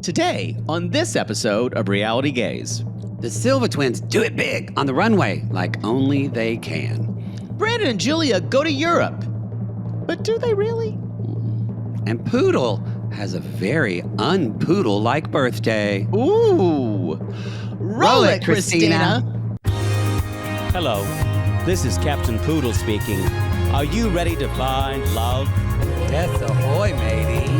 Today, on this episode of Reality Gays, the Silva twins do it big on the runway like only they can. Brandon and Julia go to Europe. But do they really? And Poodle has a very un-Poodle-like birthday. Ooh. Roll it, Christina. Hello, this is Captain Poodle speaking. Are you ready to find love? Yes, ahoy, matey.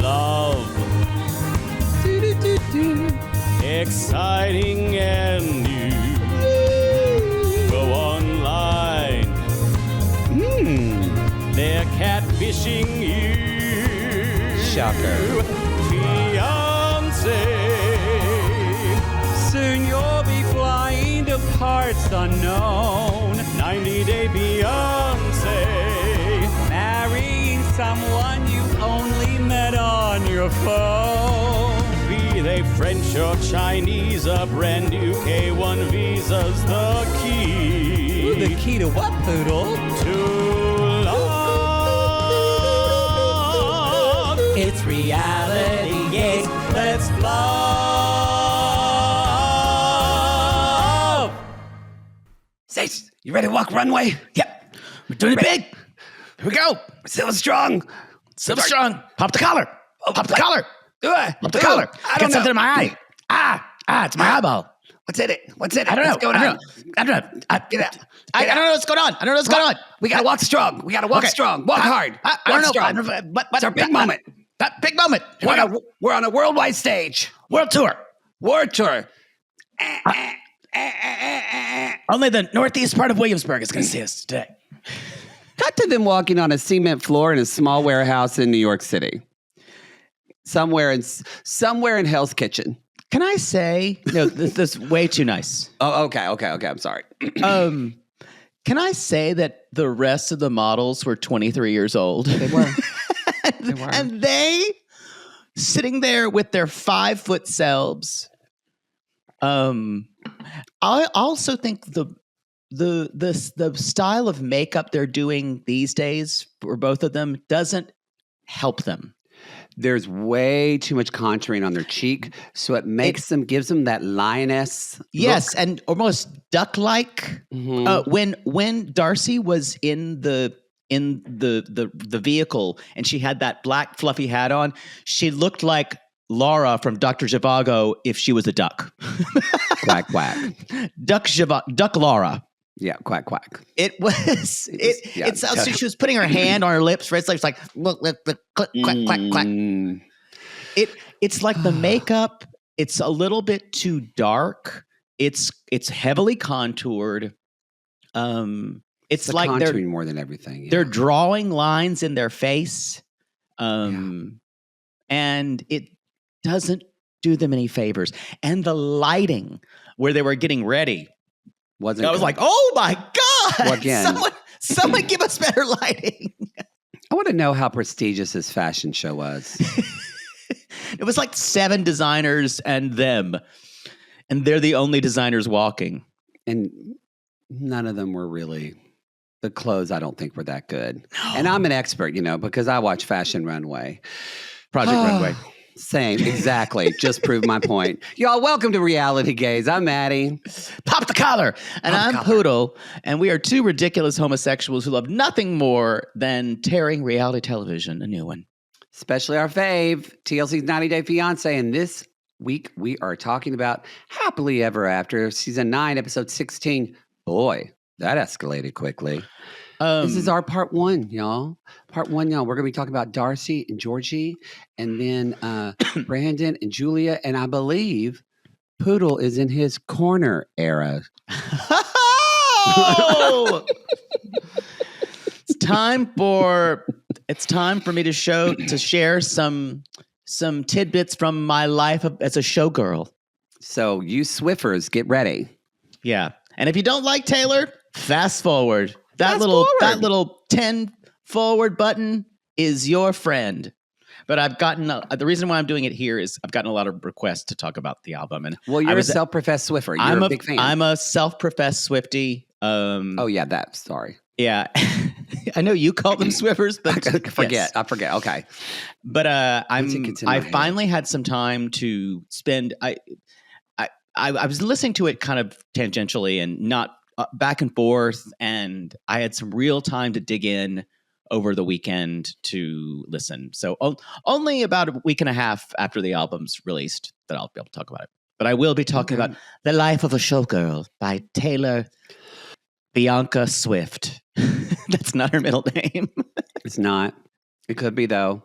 Love. Exciting and new. Go online. They're catfishing you. Shocker. Fiance. Soon you'll be flying to parts unknown. 90-day Fiance. Marrying someone you only met on your phone. Be they French or Chinese, a brand new K1 visa's the key. Ooh, the key to what, Poodle? To love. It's reality gays. Let's love. Stace, you ready to walk runway? Yep. We're doing it big. Here we go. Still strong. Silver strong. Pop the collar. Pop the collar. Pop the collar. I don't Get something know. in my eye. It's my eyeball. What's in it? What's in it? I don't know. What's going on? I don't know. Get out. I don't know what's going on. We gotta walk strong. We gotta walk Okay. strong. Walk hard. I don't know. Strong. But It's our big moment. That big moment. Here we go. We're on a worldwide stage. World tour. World tour. Only the northeast part of Williamsburg is going to see us today. Cut to them walking on a cement floor in a small warehouse in New York City. Somewhere in Hell's Kitchen. Can I say, no, this is way too nice. Oh, okay. I'm sorry. Can I say that the rest of the models were 23 years old? They were. And they sitting there with their 5-foot selves. I also think the style of makeup they're doing these days for both of them doesn't help them. There's way too much contouring on their cheek, so it gives them that lioness. Yes, look. and almost duck-like. When Darcey was in the vehicle and she had that black fluffy hat on, she looked like Laura from Dr. Zhivago if she was a duck. Quack, quack. Duck Laura. Yeah, quack, quack. It was. So she was putting her hand on her lips. Right? It's like look, click, quack, quack, quack. It's like the makeup. It's a little bit too dark. It's heavily contoured. It's like contouring more than everything. Yeah. They're drawing lines in their face, and it doesn't do them any favors. And the lighting where they were getting ready. I was like, oh my God. Well, again, someone give us better lighting. I want to know how prestigious this fashion show was. It was like 7 designers and them. And they're the only designers walking. And none of them were really, the clothes I don't think were that good. No. And I'm an expert, because I watch Fashion Runway. Project Runway. Same, exactly. Just proved my point. Y'all, welcome to Reality Gays. I'm Maddie. Pop the collar. And I'm Poodle. And we are 2 ridiculous homosexuals who love nothing more than tearing reality television a new one. Especially our fave, TLC's 90-Day Fiance. And this week, we are talking about Happily Ever After, Season 9, Episode 16. Boy, that escalated quickly. This is our part 1, y'all. Part 1, y'all. We're going to be talking about Darcey and Georgi, and then Brandon and Julia, and I believe Poodle is in his corner era. Oh! It's time for me to share some tidbits from my life as a showgirl. So you Swiffers, get ready. Yeah, and if you don't like Taylor, fast forward. That little 10 forward button is your friend. But I've gotten the reason why I'm doing it here is I've gotten a lot of requests to talk about the album. And well, you're a self-professed Swiffer. You're a big fan. I'm a self-professed Swiftie. Sorry. Yeah. I know you call them Swifers, but I forget. Okay. But It's in my I head. finally had some time to spend. I was listening to it kind of tangentially and not back and forth, and I had some real time to dig in over the weekend to listen. So only about a week and a half after the album's released that I'll be able to talk about it. But I will be talking about The Life of a Showgirl by Taylor Bianca Swift. That's not her middle name. It's not. It could be, though.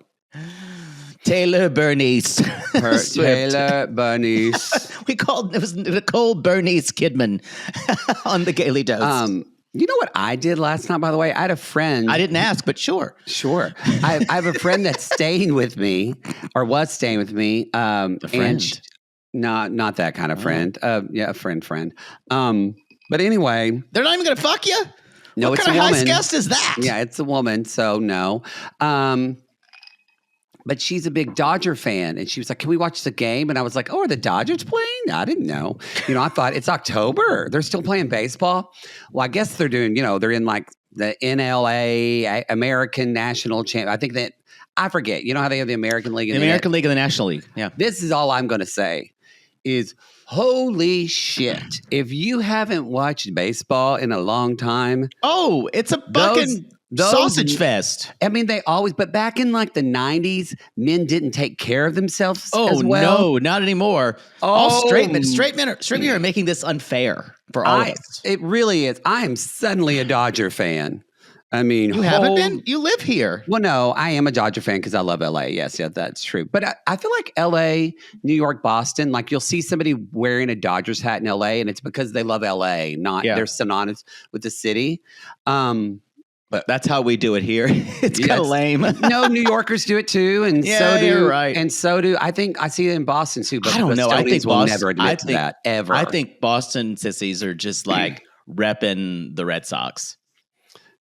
Taylor Bernice. Taylor Bernice. It was Nicole Bernice Kidman on the Gaily Dose. You know what I did last night, by the way? I had a friend. I didn't ask, but sure. Sure. I have a friend that's staying with me, or was staying with me. A friend. Not that kind of friend. Yeah, a friend. But anyway. They're not even going to fuck you? No, what it's kind a of woman. high guest is that? Yeah, it's a woman, so no. But she's a big Dodger fan, and she was like, "Can we watch the game?" And I was like, "Oh, are the Dodgers playing?" I didn't know. I thought it's October. They're still playing baseball. Well, I guess they're doing. They're in like the NLA American National Champ. I think that I forget. You know how they have the American League, the American League and the National League. Yeah. This is all I'm going to say is, holy shit! If you haven't watched baseball in a long time, it's a fucking sausage fest. I mean, but back in like the 90s, men didn't take care of themselves as well. No, not anymore. All straight men are making this unfair for all of us. It really is. I am suddenly a Dodger fan. I mean, you haven't been? You live here. Well, no, I am a Dodger fan because I love LA. Yes, that's true. But I feel like LA, New York, Boston, like you'll see somebody wearing a Dodgers hat in LA, and it's because they love LA, not they're synonymous with the city. But that's how we do it here. It's kind of lame. No, New Yorkers do it too, and you're right. And so do I think I see it in Boston too. But I don't know. I think will never admit to that ever. I think Boston sissies are just like repping the Red Sox.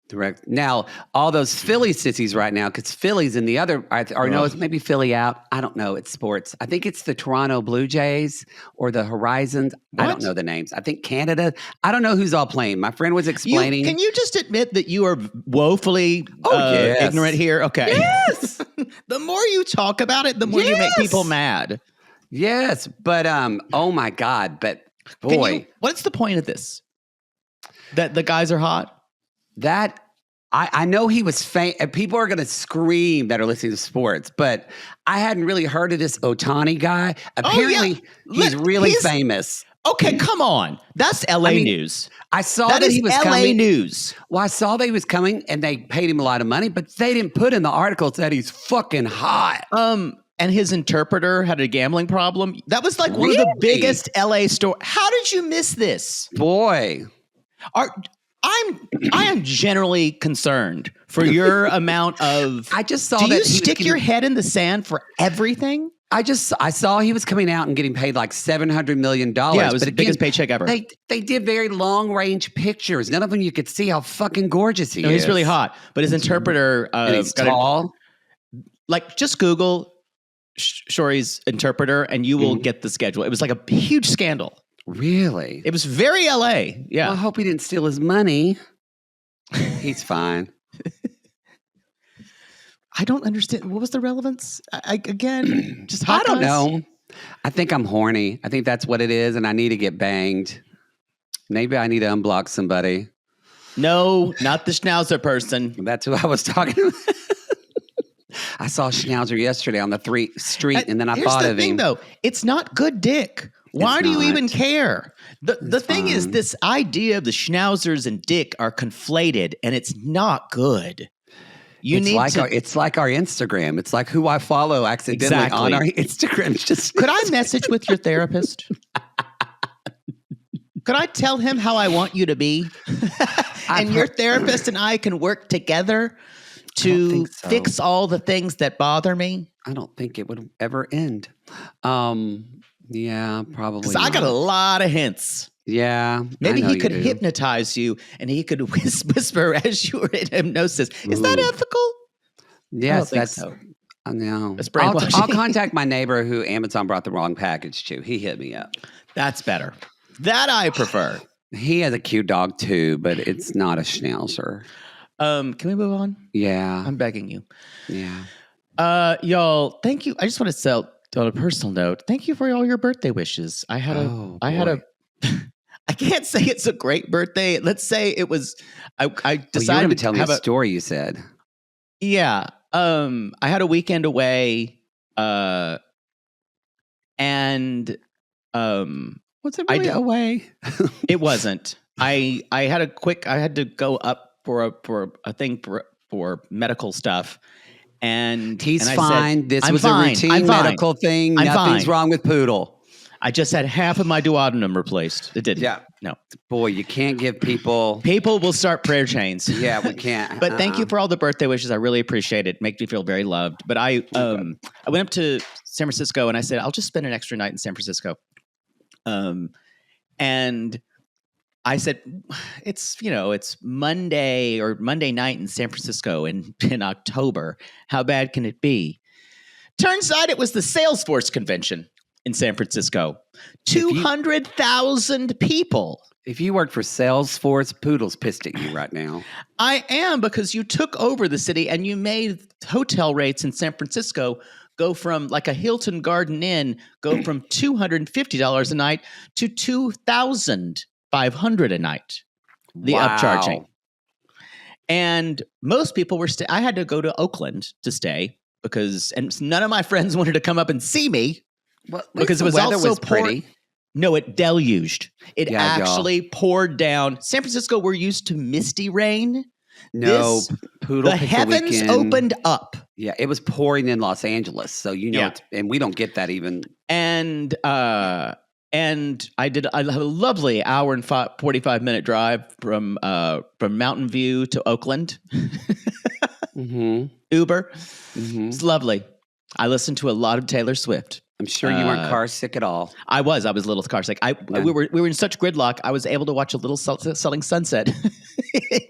Direct. Now, all those Philly sissies right now, because Philly's in the other, no, it's maybe Philly out. I don't know. It's sports. I think it's the Toronto Blue Jays or the Horizons. What? I don't know the names. I think Canada. I don't know who's all playing. My friend was explaining. Can you just admit that you are woefully ignorant here? Okay. Yes. The more you talk about it, the more you make people mad. Yes. But, oh my God. But boy. What's the point of this? That the guys are hot? That I know he was people are going to scream that are listening to sports, but I hadn't really heard of this Ohtani guy. Apparently, he's really famous. Okay, come on. That's LA news. I saw that he was LA coming. News. Well, I saw that he was coming, and they paid him a lot of money, but they didn't put in the articles that he's fucking hot. And his interpreter had a gambling problem. That was like one of the biggest LA stories. How did you miss this? Boy. I am generally concerned for your amount of. I just saw Do that you stick your head in the sand for everything? I saw he was coming out and getting paid like $700 million. Yeah, it was the biggest paycheck ever. They did very long range pictures. None of them you could see how fucking gorgeous he is. He's really hot, but his interpreter. And he's tall. Just Google Shori's interpreter, and you will get the schedule. It was like a huge scandal. Really? It was very LA. Yeah. Well, I hope he didn't steal his money. He's fine. I don't understand. What was the relevance? Again, just hot I don't guys? know. I think I'm horny. I think that's what it is, and I need to get banged. Maybe I need to unblock somebody. No, not the Schnauzer person. That's who I was talking about. I saw Schnauzer yesterday on the street, and then I thought of him. Here's the thing, though. It's not good dick. Why do you even care? The thing is, this idea of the Schnauzers and dick are conflated, and it's not good. It's like our Instagram. It's like who I follow accidentally on our Instagram. Could I message with your therapist? Could I tell him how I want you to be? And your therapist and I can work together to fix all the things that bother me? I don't think it would ever end. Yeah, probably. Because I got a lot of hints. Yeah. Maybe he could hypnotize you and he could whisper as you were in hypnosis. Is that ethical? Yes, that's so. No. It's brainwashing. I'll contact my neighbor who Amazon brought the wrong package to. He hit me up. That's better. That I prefer. He has a cute dog too, but it's not a Schnauzer. Can we move on? Yeah. I'm begging you. Yeah. Y'all, thank you. I just want to say on a personal note, thank you for all your birthday wishes. I had a I can't say it's a great birthday. Let's say it was. I decided to tell me have a story. You said, yeah. I had a weekend away, and "What's it really away?" It wasn't. I had to go up for a thing for medical stuff. And he's and I fine. Said, this I'm was fine. a routine I'm fine. medical thing. I'm Nothing's fine. wrong with Poodle. I just had half of my duodenum replaced. It didn't. Yeah. No. Boy, you can't give people. People will start prayer chains. Yeah, we can't. But thank you for all the birthday wishes. I really appreciate it. Makes me feel very loved. But I went up to San Francisco and I said, I'll just spend an extra night in San Francisco. And I said, it's Monday night in San Francisco in October. How bad can it be? Turns out it was the Salesforce convention in San Francisco. 200,000 people. If you worked for Salesforce, Poodle's pissed at you right now. I am, because you took over the city and you made hotel rates in San Francisco go from, like a Hilton Garden Inn, go from $250 a night to $2,500 a night. The upcharging. And most people were I had to go to Oakland to stay and none of my friends wanted to come up and see me. Well, because it was also pretty. No, it deluged. It Yeah, actually poured down. San Francisco, we're used to misty rain. No, Poodle. The heavens opened up. Yeah, it was pouring in Los Angeles, so and we don't get that even. And I had a lovely hour and 45-minute drive from Mountain View to Oakland. Uber. It's lovely. I listened to a lot of Taylor Swift. I'm sure you weren't car sick at all. I was a little car sick. We were in such gridlock. I was able to watch a little selling sunset.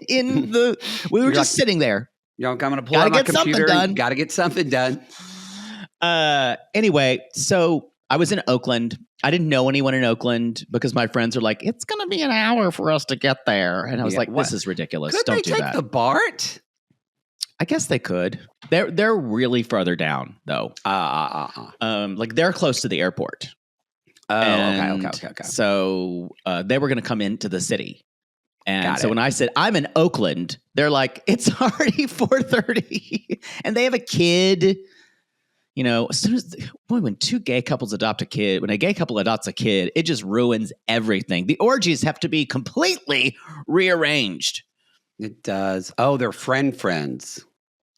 We were just sitting there. I'm going to pull out my computer. Got to get something done. Anyway, so I was in Oakland. I didn't know anyone in Oakland because my friends are like, it's going to be an hour for us to get there. And I was like, this is ridiculous. Don't do that. Could they take the BART? I guess they could. They're really further down though. Like they're close to the airport. Okay. So they were going to come into the city, and so when I said I'm in Oakland, they're like, it's already 4:30, and they have a kid. As soon as when two gay couples adopt a kid, when a gay couple adopts a kid, it just ruins everything. The orgies have to be completely rearranged. It does. Oh, they're friends.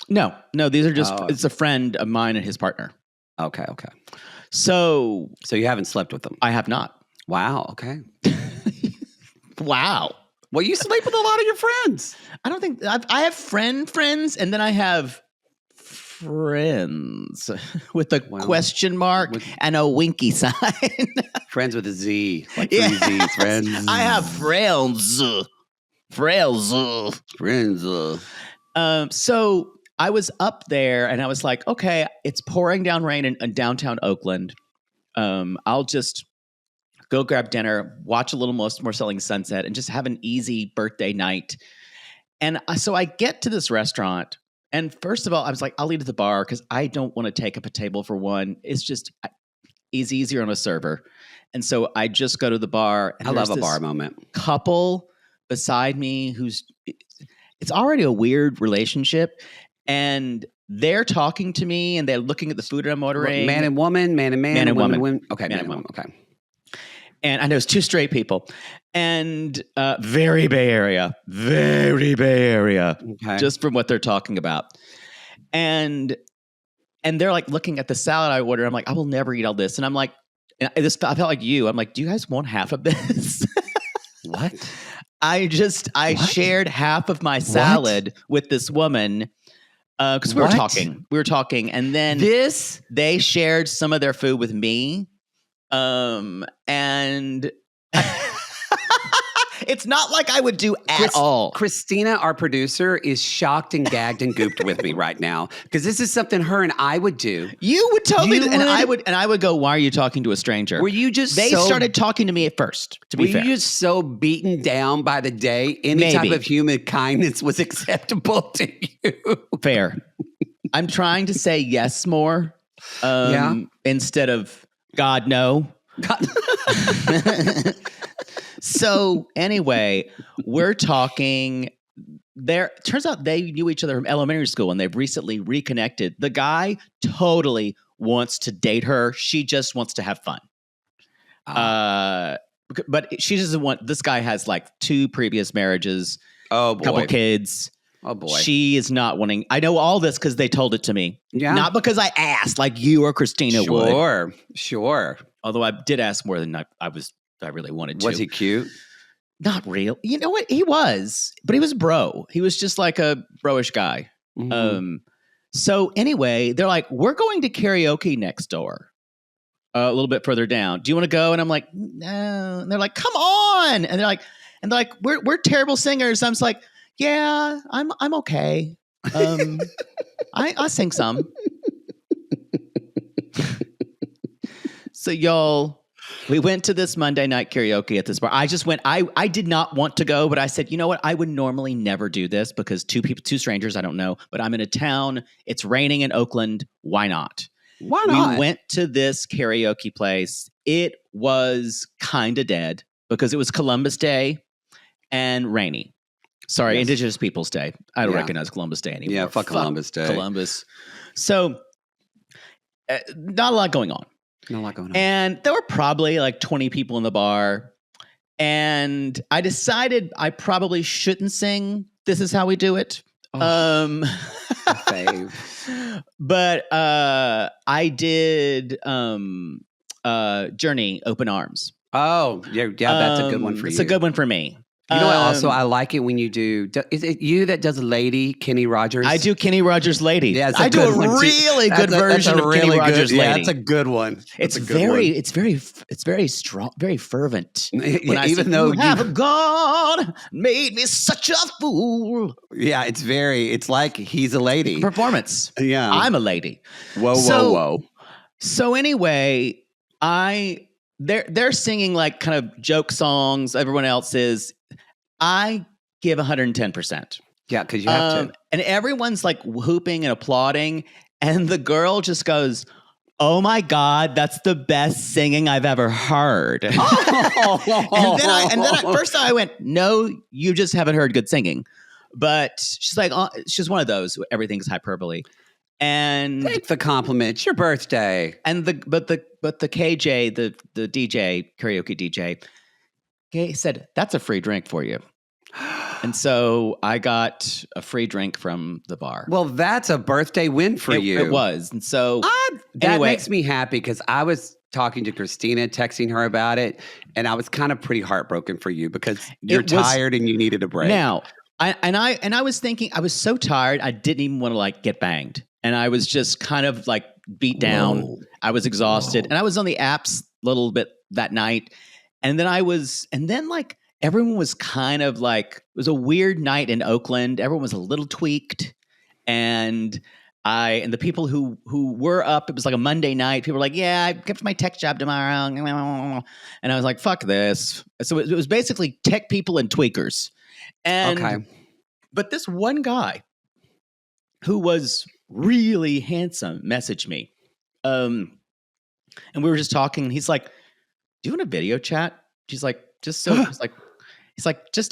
No, these are just, it's a friend of mine and his partner. Okay. So you haven't slept with them? I have not. Wow. Okay. Wow. Well, you sleep with a lot of your friends. I don't think I have friends, and then I have friends with a question mark and a winky sign. Friends with a Z, like 3 Z's. Friends. I have friends. So I was up there and I was like, okay, it's pouring down rain in downtown Oakland. I'll just go grab dinner, watch a little more selling sunset, and just have an easy birthday night. And so I get to this restaurant, and first of all, I was like, I'll eat at the bar because I don't want to take up a table for one. It's easier on a server. And so I just go to the bar. And I love a bar moment. Couple beside me it's already a weird relationship, and they're talking to me and they're looking at the food I'm ordering. Man and woman, man and man, man and woman. Okay, man and woman. Okay. And I know it's 2 straight people, and very Bay Area, okay. Just from what they're talking about. And they're like looking at the salad I order. I'm like, I will never eat all this. And I'm like, I felt like you. I'm like, do you guys want half of this? What? I shared half of my salad with this woman because we were talking, and then they shared some of their food with me, and It's not like I would do at all. Christina, our producer, is shocked and gagged and gooped with me right now because this is something her and I would do. You would totally, and I would go, why are you talking to a stranger? Were you just They started talking to me at first, to be fair. Were you just so beaten down by the day, any type of human kindness was acceptable to you? Fair. I'm trying to say yes more instead of God, no. So anyway, we're talking there. Turns out they knew each other from elementary school and they've recently reconnected. The guy totally wants to date her. She just wants to have fun. But she doesn't want, this guy has like 2 previous marriages, a couple kids. Oh boy. She is not wanting, I know all this because they told it to me. Yeah. Not because I asked like you or Christina would. Sure. Although I did ask more than I really wanted to. Was he cute? Not real. You know what? He was, but he was bro. He was just like a bro-ish guy. Mm-hmm. So anyway, they're like, we're going to karaoke next door. A little bit further down. Do you want to go? And I'm like, no. And they're like, come on. And they're like, we're terrible singers. I'm just like, yeah, I'm okay. I sing some. So y'all, we went to this Monday night karaoke at this bar. I just went, I did not want to go, but I said, you know what? I would normally never do this because 2 strangers I don't know, but I'm in a town. It's raining in Oakland. Why not? Why not? We went to this karaoke place. It was kind of dead because it was Columbus Day and rainy. Sorry, Indigenous Peoples Day. I don't recognize Columbus Day anymore. Yeah, fuck Columbus Day. Columbus. So, not a lot going on. Not a lot going on. And there were probably like 20 people in the bar. And I decided I probably shouldn't sing This Is How We Do It. Fave. But I did Journey, Open Arms. Oh, yeah, that's a good one for you. It's a good one for me. You know what? Also, I like it when you do. Is it you that does Lady Kenny Rogers? I do Kenny Rogers Lady. Yeah, I do a really good version of Kenny Rogers Lady. Yeah, that's a good one. It's very strong, very fervent. Even though you have God made me such a fool. Yeah, it's like he's a lady. Performance. Yeah, I'm a lady. Whoa. So anyway, they're singing like kind of joke songs. Everyone else is. I give 110%. Yeah, because you have to. And everyone's like whooping and applauding. And the girl just goes, oh my God, that's the best singing I've ever heard. and then I first I went, no, you just haven't heard good singing. But she's like, she's one of those, everything's hyperbole. And take the compliment. It's your birthday. And the KJ, the DJ, karaoke DJ, said, that's a free drink for you. And so I got a free drink from the bar. Well, that's a birthday win for you. It was. And so that makes me happy because I was talking to Christina, texting her about it, and I was kind of pretty heartbroken for you because you're tired and you needed a break. Now, I was thinking, I was so tired, I didn't even want to like get banged. And I was just kind of like beat down. Whoa. I was exhausted. And I was on the apps a little bit that night. And then like everyone was kind of like, it was a weird night in Oakland. Everyone was a little tweaked. And the people who were up, it was like a Monday night. People were like, yeah, I kept my tech job tomorrow. And I was like, fuck this. So it was basically tech people and tweakers. And, but this one guy who was really handsome messaged me. And we were just talking and he's like, do you want a video chat? She's like, just so he's like,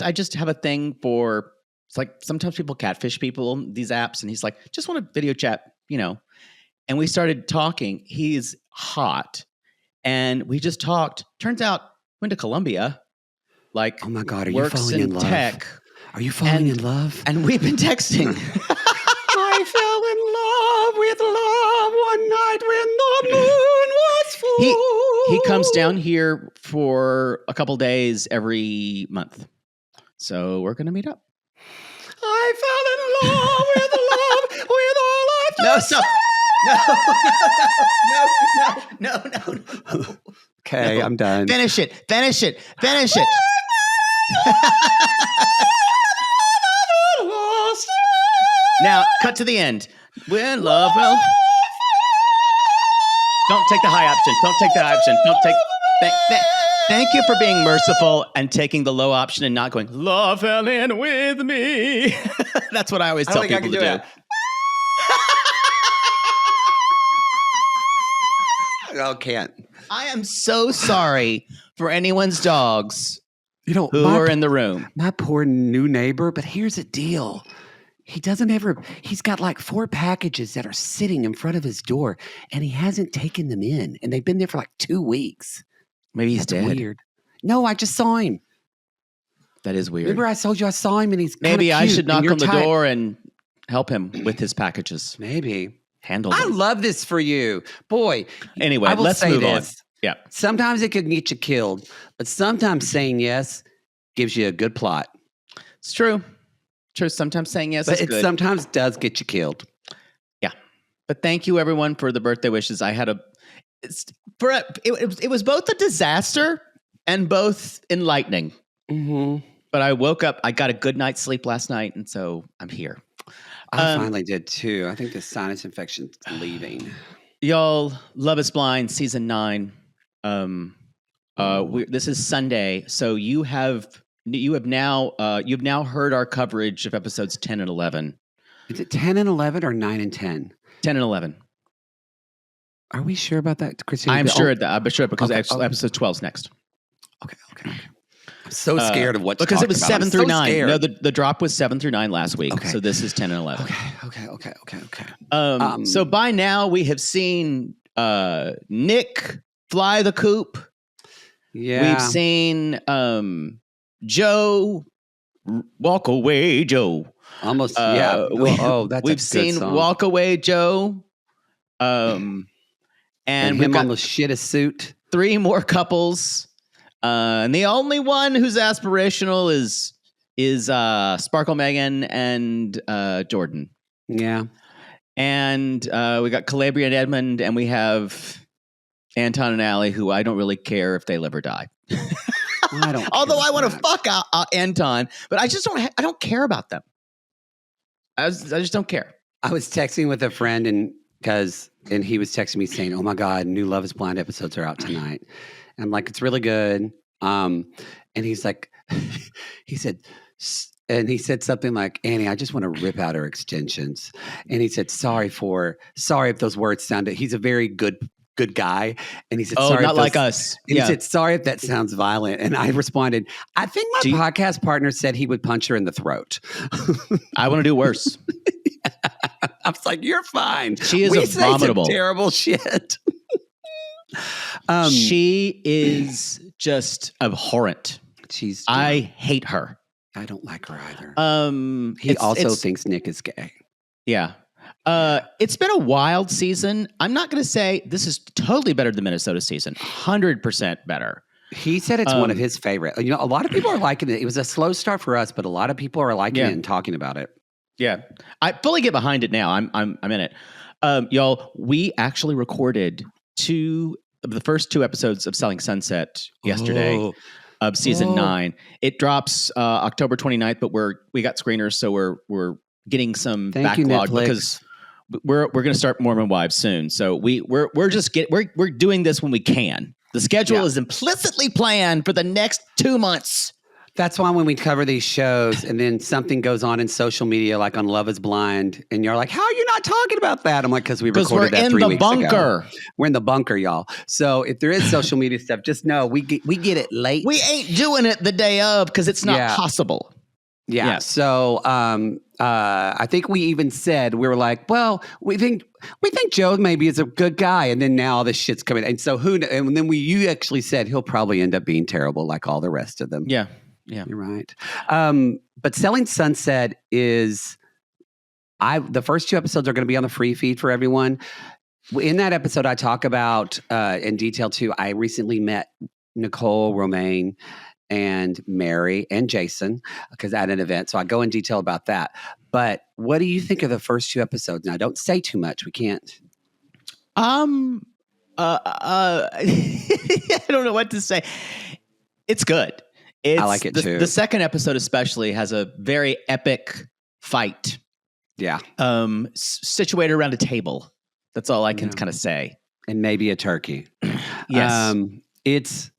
I just have a thing for, it's like sometimes people catfish people on these apps. And he's like, just want a video chat, you know? And we started talking. He's hot. And we just talked. Turns out, went to Columbia. Like, oh my God, are you falling in love? Tech. Are you falling in love? And we've been texting. I fell in love with love one night when the moon was full. He comes down here for a couple days every month. So we're going to meet up. I fell in love with all I No, stop. No. Okay, no. I'm done. Finish it. Now, cut to the end. When love will... Don't take the high option. Don't take the high option. Don't take... Thank you for being merciful and taking the low option and not going, love fell in with me. That's what I always tell people to do. I can't. I am so sorry for anyone's dogs who are in the room. My poor new neighbor, but here's the deal. He's got like 4 packages that are sitting in front of his door and he hasn't taken them in. And they've been there for like 2 weeks. Maybe he's dead. Weird. No, I just saw him. That is weird. Remember I told you I saw him and he's maybe I should knock on the door and help him with his packages. Maybe. Handle them. I love this for you. Boy. Anyway, let's move on. Yeah. Sometimes it could get you killed, but sometimes saying yes gives you a good plot. It's true. True. Sometimes saying yes is good. But it sometimes does get you killed. Yeah. But thank you everyone for the birthday wishes. I had it was both a disaster and both enlightening. Mm-hmm. But I woke up, I got a good night's sleep last night, and so I'm here. I finally did too. I think the sinus infection's leaving. Y'all, Love is Blind, season 9. This is Sunday, so you've now heard our coverage of episodes 10 and 11. Is it 10 and 11 or 9 and 10? 10 and 11. Are we sure about that, Christine? I'm sure because episode 12 is next. Okay. I'm so scared of what to because talk it was about. 7 through 9. Scared. No, the drop was 7 through 9 last week. Okay. So this is 10 and 11. Okay. So by now we have seen Nick fly the coop. Yeah. We've seen Joe walk away, Joe. Almost. Yeah. That's we've seen song. Walk Away, Joe. And him on the shittest suit. 3 more couples. And the only one who's aspirational is Sparkle Megan and Jordan. Yeah. And we got Calabria and Edmund, and we have Anton and Allie, who I don't really care if they live or die. I don't. Although I want to fuck Anton, but I just don't. I don't care about them. I just don't care. I was texting with a friend and he was texting me saying, "Oh my God, new Love is Blind episodes are out tonight." And I'm like, "It's really good." And he's like, he said something like, "Annie, I just want to rip out her extensions." And he said, sorry if those words sounded. He's a very good guy. And he said, sorry, not like us. And he said, sorry if that sounds violent. And I responded, I think my podcast partner said he would punch her in the throat. I want to do worse. I was like, you're fine. She is abominable. Say some terrible shit. She is just abhorrent. I hate her. I don't like her either. He also thinks Nick is gay. Yeah. It's been a wild season. I'm not going to say this is totally better than Minnesota season. 100% better. He said it's one of his favorite. You know, a lot of people are liking it. It was a slow start for us, but a lot of people are liking it and talking about it. Yeah. I fully get behind it now. I'm in it. Y'all, we actually recorded the first 2 episodes of Selling Sunset yesterday of season 9. It drops October 29th, but we got screeners, so we're getting some backlog because we're going to start Mormon Wives soon. So we're doing this when we can. The schedule is implicitly planned for the next 2 months. That's why when we cover these shows and then something goes on in social media, like on Love is Blind, and you're like, how are you not talking about that? I'm like, because we recorded that 3 weeks ago. We're in the bunker, y'all. So if there is social media stuff, just know we get it late. We ain't doing it the day of because it's not possible. Yeah. Yes. So I think we even said, we were like, well, we think Joe maybe is a good guy. And then now all this shit's coming. And so and then you actually said he'll probably end up being terrible like all the rest of them. Yeah. Yeah. You're right. But Selling Sunset is, the first 2 episodes are going to be on the free feed for everyone. In that episode, I talk about in detail too. I recently met Nicole, Romaine, and Mary and Jason because at an event. So I go in detail about that. But what do you think of the first 2 episodes? Now, don't say too much. We can't. I don't know what to say. It's good. I like it too. The second episode especially has a very epic fight. Yeah. Situated around a table. That's all I can kind of say. And maybe a turkey. Yes.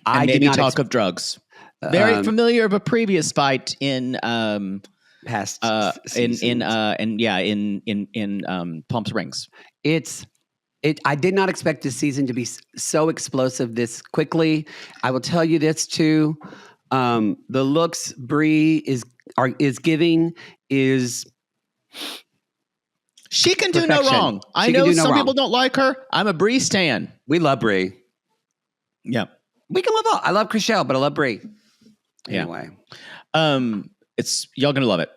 I maybe did not talk of drugs. Very familiar of a previous fight in past in Palm Springs. I did not expect this season to be so explosive this quickly. I will tell you this too. The looks Bree is giving is she can do no wrong. I know some people don't like her. I'm a Bree stan. We love Bree. Yeah. We can love all. I love Chriselle, but I love Bree. Anyway. It's y'all gonna love it.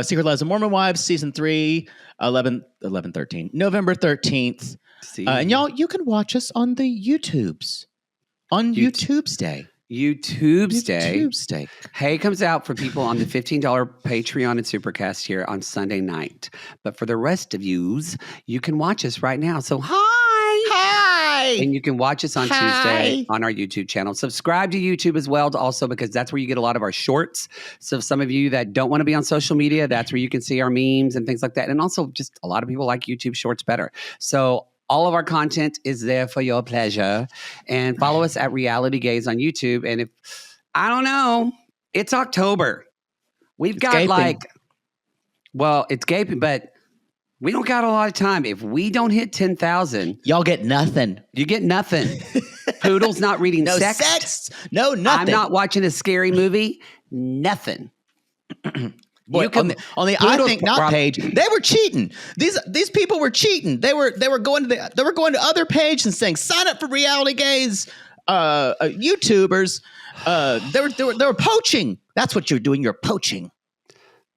Secret Lives of Mormon Wives, season 3, 13, November 13th. And y'all, you can watch us on the YouTubes. On YouTube's Day. YouTube's Day. Hey comes out for people on the $15 Patreon and Supercast here on Sunday night. But for the rest of yous, you can watch us right now. So hi. And you can watch us on Tuesday on our YouTube channel. Subscribe to YouTube as well also because that's where you get a lot of our shorts. So some of you that don't want to be on social media, that's where you can see our memes and things like that. And also just a lot of people like YouTube shorts better. So all of our content is there for your pleasure. And follow us at RealityGays on YouTube. And if, I don't know, it's October. It's gaping, but we don't got a lot of time. If we don't hit 10,000. Y'all get nothing. You get nothing. Poodle's not reading no sex. No, nothing. I'm not watching a scary movie. Nothing. Boy, on the I think not page, they were cheating. These people were cheating. They were going to other pages and saying sign up for Reality Gays YouTubers. They were poaching. That's what you're doing. You're poaching.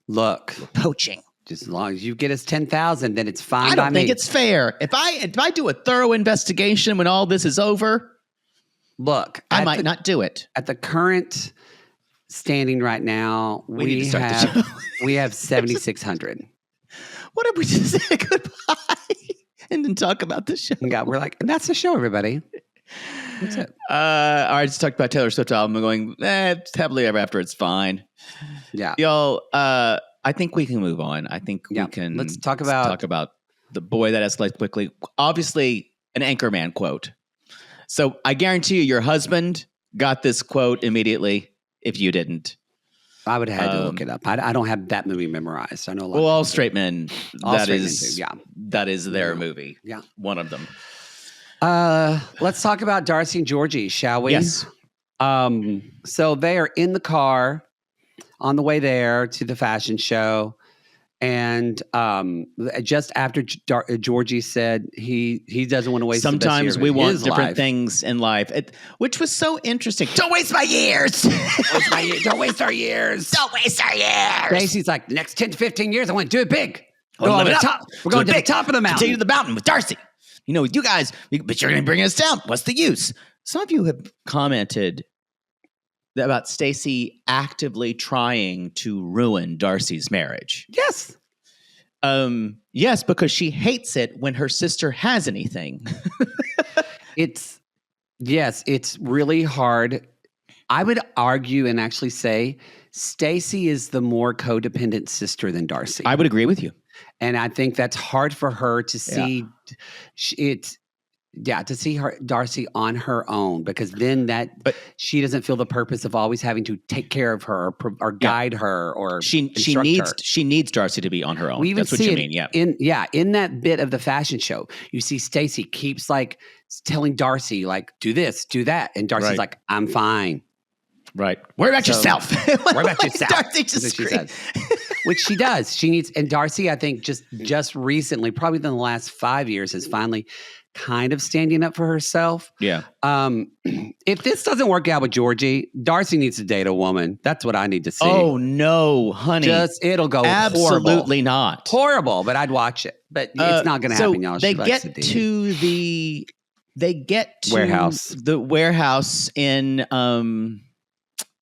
Look, you're poaching. Just as long as you get us 10,000, then it's fine. I don't think it's fair. If I do a thorough investigation when all this is over, look, I might not do it. At the current standing right now, we have 7,600. What if we just say goodbye and then talk about the show? Yeah, we're like, and that's the show, everybody. That's it. All right, just talked about Taylor Swift album. I'm going, happily ever after. It's fine. Yeah, y'all. I think we can move on. I think we can. Let's talk about the boy that escalates quickly. Obviously, an Anchorman quote. So I guarantee you, your husband got this quote immediately. If you didn't, I would have had to look it up. I don't have that movie memorized. I know a lot. Well, All Straight Men. That is their movie. Yeah, one of them. Let's talk about Darcey and Georgi, shall we? Yes. So they are in the car on the way there to the fashion show. And just after Georgi said he doesn't want to waste sometimes the best year we of want his different life. Things in life, which was so interesting. Don't waste my years. Don't waste our years. Don't waste our years. Basic's like, the next 10 to 15 years, I want to do it big. We're going to the top of the mountain. Continue to the mountain with Darcey. You know, with you guys, but you're going to bring us down. What's the use? Some of you have commented about Stacey actively trying to ruin Darcey's marriage. Yes. Yes, because she hates it when her sister has anything. It's really hard. I would argue and actually say Stacey is the more codependent sister than Darcey. I would agree with you. And I think that's hard for her to see. To see her Darcey on her own, because then she doesn't feel the purpose of always having to take care of her or guide her or she needs Darcey to be on her own. We even That's what see you it mean. in that bit of the fashion show. You see Stacey keeps like telling Darcey like do this, do that, and Darcey's like I'm fine. Right. Worry about yourself. Worry about yourself. Darcey just she says. Which she does. She needs, and Darcey, I think, just recently, probably within the last 5 years, is finally kind of standing up for herself. Yeah. If this doesn't work out with Georgi, Darcey needs to date a woman. That's what I need to see. Oh no, honey. It'll go absolutely not horrible. But I'd watch it. But it's not going to happen, y'all. They get to the warehouse. The warehouse in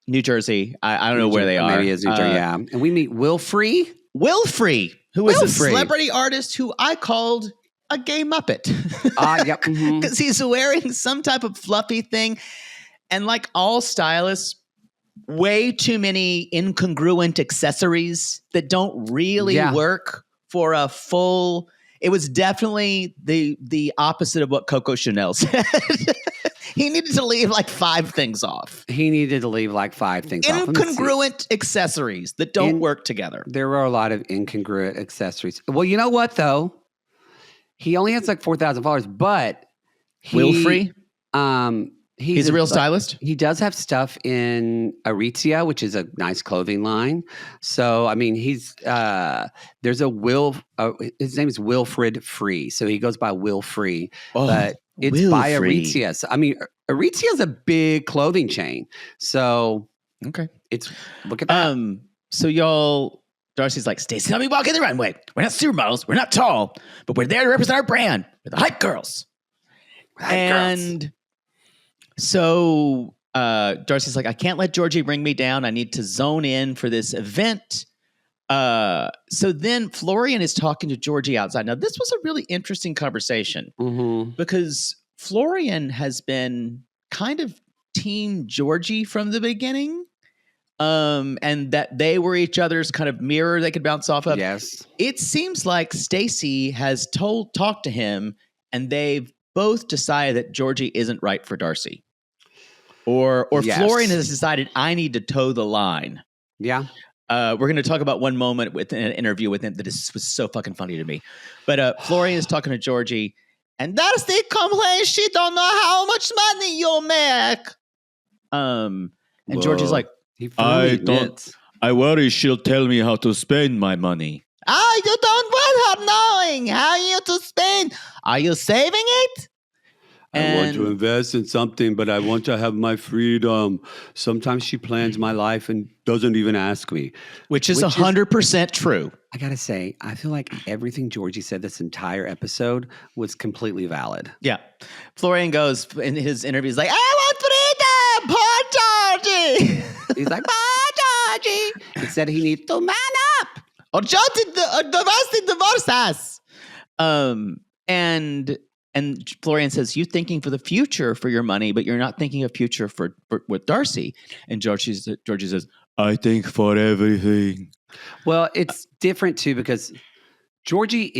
New Jersey. I don't know where they are. Maybe it's New Jersey. Yeah. And we meet Wilfrey, who is a celebrity artist who I called a gay Muppet. Yep. Because he's wearing some type of fluffy thing. And like all stylists, way too many incongruent accessories that don't really work for a full. It was definitely the opposite of what Coco Chanel said. He needed to leave like 5 things off. Incongruent accessories that don't work together. There were a lot of incongruent accessories. Well, you know what though? He only has like 4,000 followers, but Wilfrey? He's a real stylist? He does have stuff in Aritzia, which is a nice clothing line. So, I mean, he's there's a his name is Wilfred Free. So he goes by Will Free. But it's by Aritzia. So, I mean, Aritzia is a big clothing chain. So, okay. Look at that. So y'all, Darcey's like, Stacey, let me walk in the runway. We're not supermodels. We're not tall. But we're there to represent our brand. We're the hype girls. So Darcey's like, I can't let Georgi bring me down. I need to zone in for this event. So then Florian is talking to Georgi outside. Now, this was a really interesting conversation because Florian has been kind of team Georgi from the beginning. And that they were each other's kind of mirror they could bounce off of. Yes. It seems like Stacey has talked to him and they've both decided that Georgi isn't right for Darcey. Or Florian has decided I need to toe the line. Yeah. We're going to talk about one moment with an interview with him that was so fucking funny to me. But Florian is talking to Georgi and Darcey complains she don't know how much money you make. And Georgi's like, I worry she'll tell me how to spend my money. You don't want her knowing how you to spend. Are you saving it? I want to invest in something, but I want to have my freedom. Sometimes she plans my life and doesn't even ask me. Which is 100% true. I got to say, I feel like everything Georgi said this entire episode was completely valid. Yeah. Florian goes in his interview, he's like, I want freedom, poor Georgi. He's like, poor Georgi. He said he needs to man up. Or Georgi divorce us. And Florian says, you thinking for the future for your money, but you're not thinking of future for with Darcey. And Georgi says, I think for everything. Well, it's different too because Georgi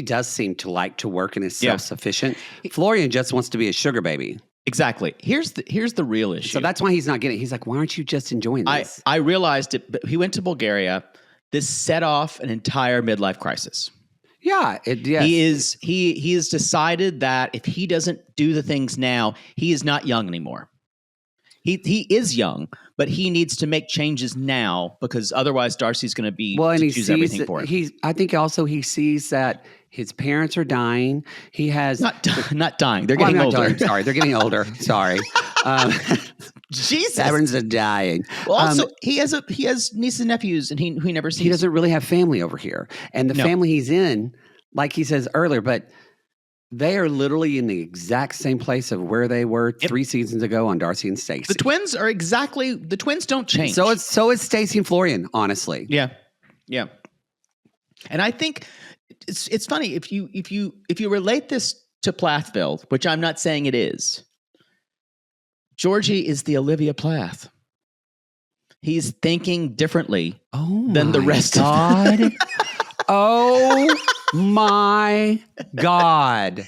does seem to like to work and is self-sufficient. Florian just wants to be a sugar baby. Exactly. Here's the real issue. So that's why he's not getting it. He's like, why aren't you just enjoying this? I realized it, but he went to Bulgaria. This set off an entire midlife crisis. Yeah, yes. He has decided that if he doesn't do the things now, he is not young anymore. He is young, but he needs to make changes now because otherwise Darcey's going to be choose everything for him. I think also he sees that his parents are dying. He has not dying. They're getting older. Dying. Sorry, they're getting older. Sorry. Jesus, parents are dying. Well, also he has nieces and nephews, and he never sees. He doesn't really have family over here, and the family he's in, like he says earlier, but they are literally in the exact same place of where they were 3 seasons ago on Darcey and Stacey. The twins don't change. So is Stacey and Florian, honestly. Yeah. And I think it's funny if you relate this to Plathville, which I'm not saying it is. Georgi is the Olivia Plath. He's thinking differently than the rest of them. Oh my God.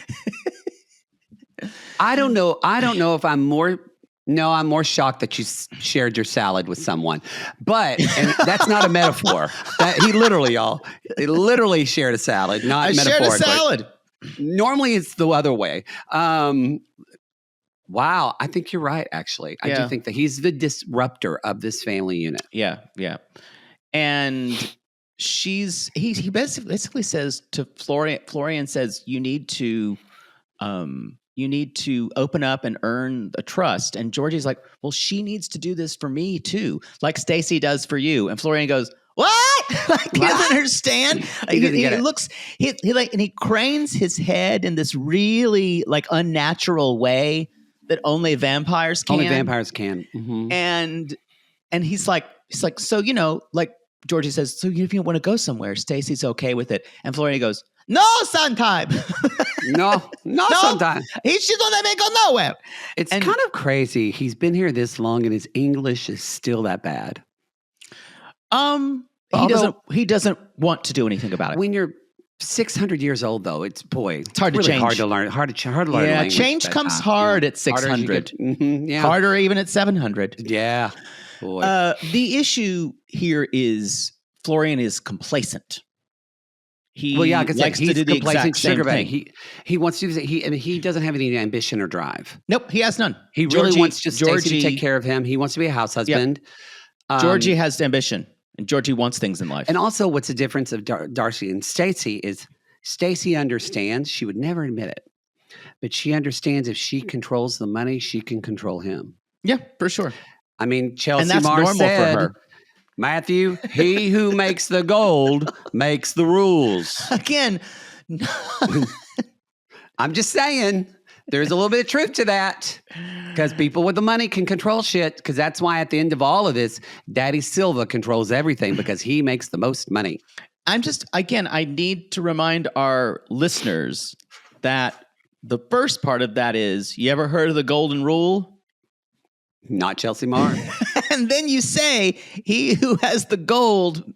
I don't know if I'm more shocked that you shared your salad with someone. But and that's not a metaphor. He literally shared a salad, not metaphorically. I shared a salad. Normally it's the other way. Wow, I think you're right, actually. I do think that he's the disruptor of this family unit. Yeah. And he basically says to Florian says, you need to open up and earn a trust. And Georgi's like, well, she needs to do this for me too, like Stacey does for you. And Florian goes, what? He doesn't understand. He cranes his head in this really like unnatural way that only vampires can. Mm-hmm. And he's like, so, like Georgi says, so if you want to go somewhere, Stacey's okay with it. And Florian goes, No, sometime. No, sometimes. She's on that man go nowhere. It's kind of crazy. He's been here this long and his English is still that bad. He doesn't want to do anything about it. When you're 600 years old, though, it's hard to really change. hard to learn. Hard to learn. Yeah, language change that comes time. hard Yeah. at 600. Yeah. Harder even at 700. Yeah. Boy. The issue here is Florian is complacent. He likes to do the exact same thing. He wants to do this. He doesn't have any ambition or drive. Nope, he has none. He really wants just Stacey to take care of him. He wants to be a house husband. Yep. Georgi has ambition, and Georgi wants things in life. And also, what's the difference of Darcey and Stacey is Stacey understands. She would never admit it, but she understands if she controls the money, she can control him. Yeah, for sure. I mean, Chelsea and that's Marr normal said, for her. Matthew, he who makes the gold makes the rules. Again, I'm just saying, there's a little bit of truth to that because people with the money can control shit. Because that's why at the end of all of this, Daddy Silva controls everything because he makes the most money. I need to remind our listeners that the first part of that is, you ever heard of the golden rule? Not Chelsea Marr. And then you say, he who has the gold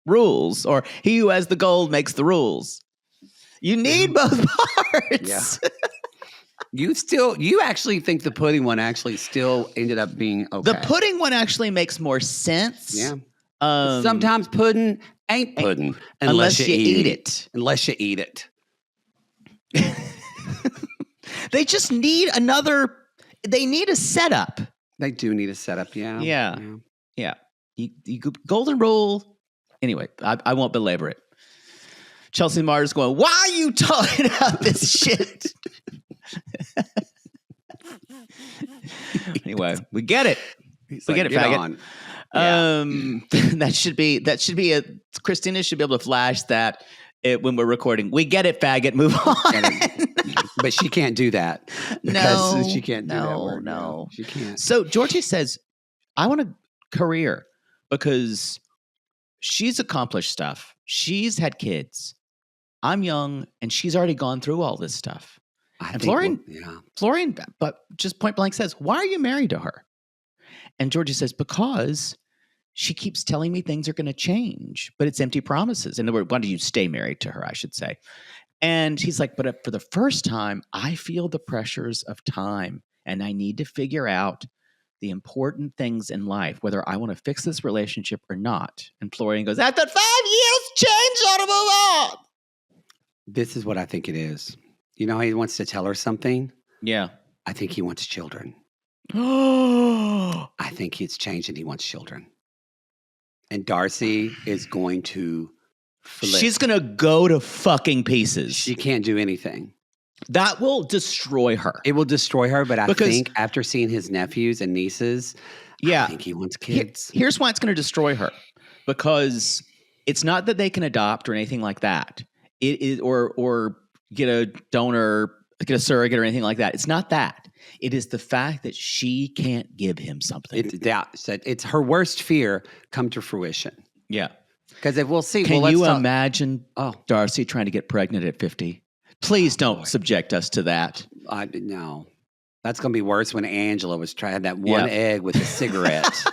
rules, or he who has the gold makes the rules. You need both parts. Yeah. You actually think the pudding one actually still ended up being okay. The pudding one actually makes more sense. Yeah. Sometimes pudding ain't pudding unless you eat it. Unless you eat it. They just need they need a setup. They do need a setup, yeah. Yeah. You golden rule. Anyway, I won't belabor it. Chelsea Marr is going, why are you talking about this shit? Anyway, we get it. We get it, faggot. That should be Christina should be able to flash that when we're recording. We get it, faggot. Move on. But she can't do that. Because she can't do that word. No. She can't. So Georgi says, I want a career because she's accomplished stuff. She's had kids. I'm young, and she's already gone through all this stuff. Florian, but just point blank says, why are you married to her? And Georgi says, because she keeps telling me things are going to change, but it's empty promises. In other words, why do you stay married to her, I should say. And he's like, but for the first time, I feel the pressures of time, and I need to figure out the important things in life, whether I want to fix this relationship or not. And Florian goes, after 5 years, change or to move on. This is what I think it is. You know how he wants to tell her something? Yeah. I think he wants children. Oh, I think it's changed and he wants children. And Darcey is going to flip. She's going to go to fucking pieces. She can't do anything. That will destroy her. It will destroy her, but I think after seeing his nephews and nieces, I think he wants kids. Here's why it's going to destroy her. Because it's not that they can adopt or anything like that. It is or get a donor, get a surrogate or anything like that. It's not that. It is the fact that she can't give him something. It's her worst fear come to fruition. Yeah. Because if we'll see. Can you imagine Darcey trying to get pregnant at 50? Please don't subject us to that. No. That's going to be worse when Angela was trying that one egg with a cigarette.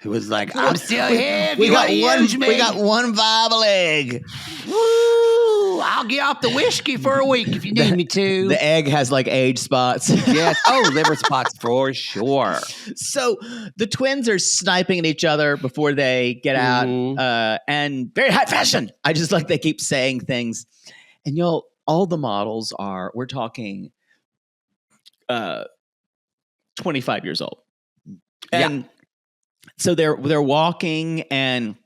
It was like, I'm still here. We got one viable egg. Woo! I'll get off the whiskey for a week if you need me to. The egg has like age spots. Yes. Oh, liver spots for sure. So the twins are sniping at each other before they get out, and very high fashion. I just like they keep saying things, and all the models we're talking, 25 years old, and so they're walking and.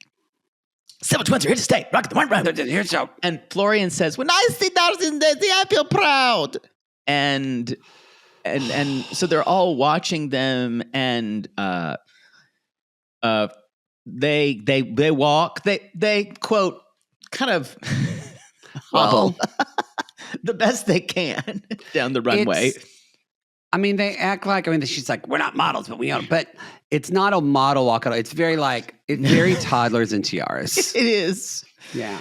Seven twins are here to stay. Rock the one. Here's so. And Florian says, "When I see Darcey and Daisy, I feel proud." And so they're all watching them, and they walk. They quote kind of hobble the best they can down the runway. They act like, she's like, we're not models, but we are. But it's not a model walk out. It's very very toddlers and tiaras. It is. Yeah.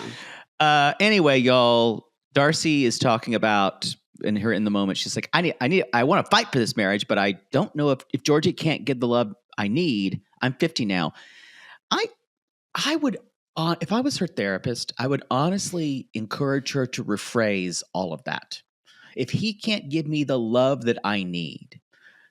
Anyway, y'all, Darcey is talking about in the moment. She's like, I want to fight for this marriage, but I don't know if Georgie can't get the love I need. I'm 50 now. I would, if I was her therapist, I would honestly encourage her to rephrase all of that. If he can't give me the love that I need,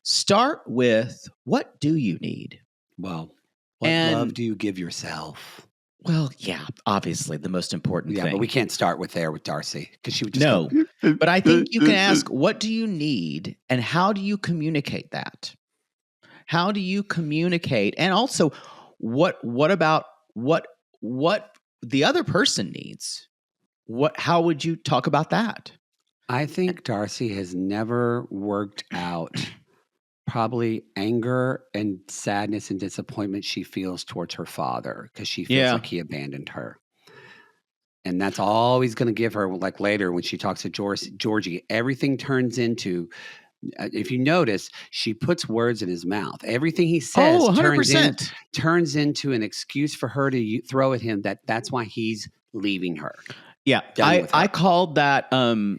start with, what do you need? Well, what love do you give yourself? Well, yeah, obviously the most important thing. Yeah, but we can't start with Darcey because she would just no. go, But I think you can ask, what do you need, and how do you communicate that? How do you communicate, and also what about what the other person needs? How would you talk about that? I think Darcey has never worked out probably anger and sadness and disappointment she feels towards her father because she feels like he abandoned her. And that's always going to give her, like later when she talks to Georgie, everything turns into, if you notice, she puts words in his mouth. Everything he says turns into an excuse for her to throw at him that's why he's leaving her. Yeah, I called that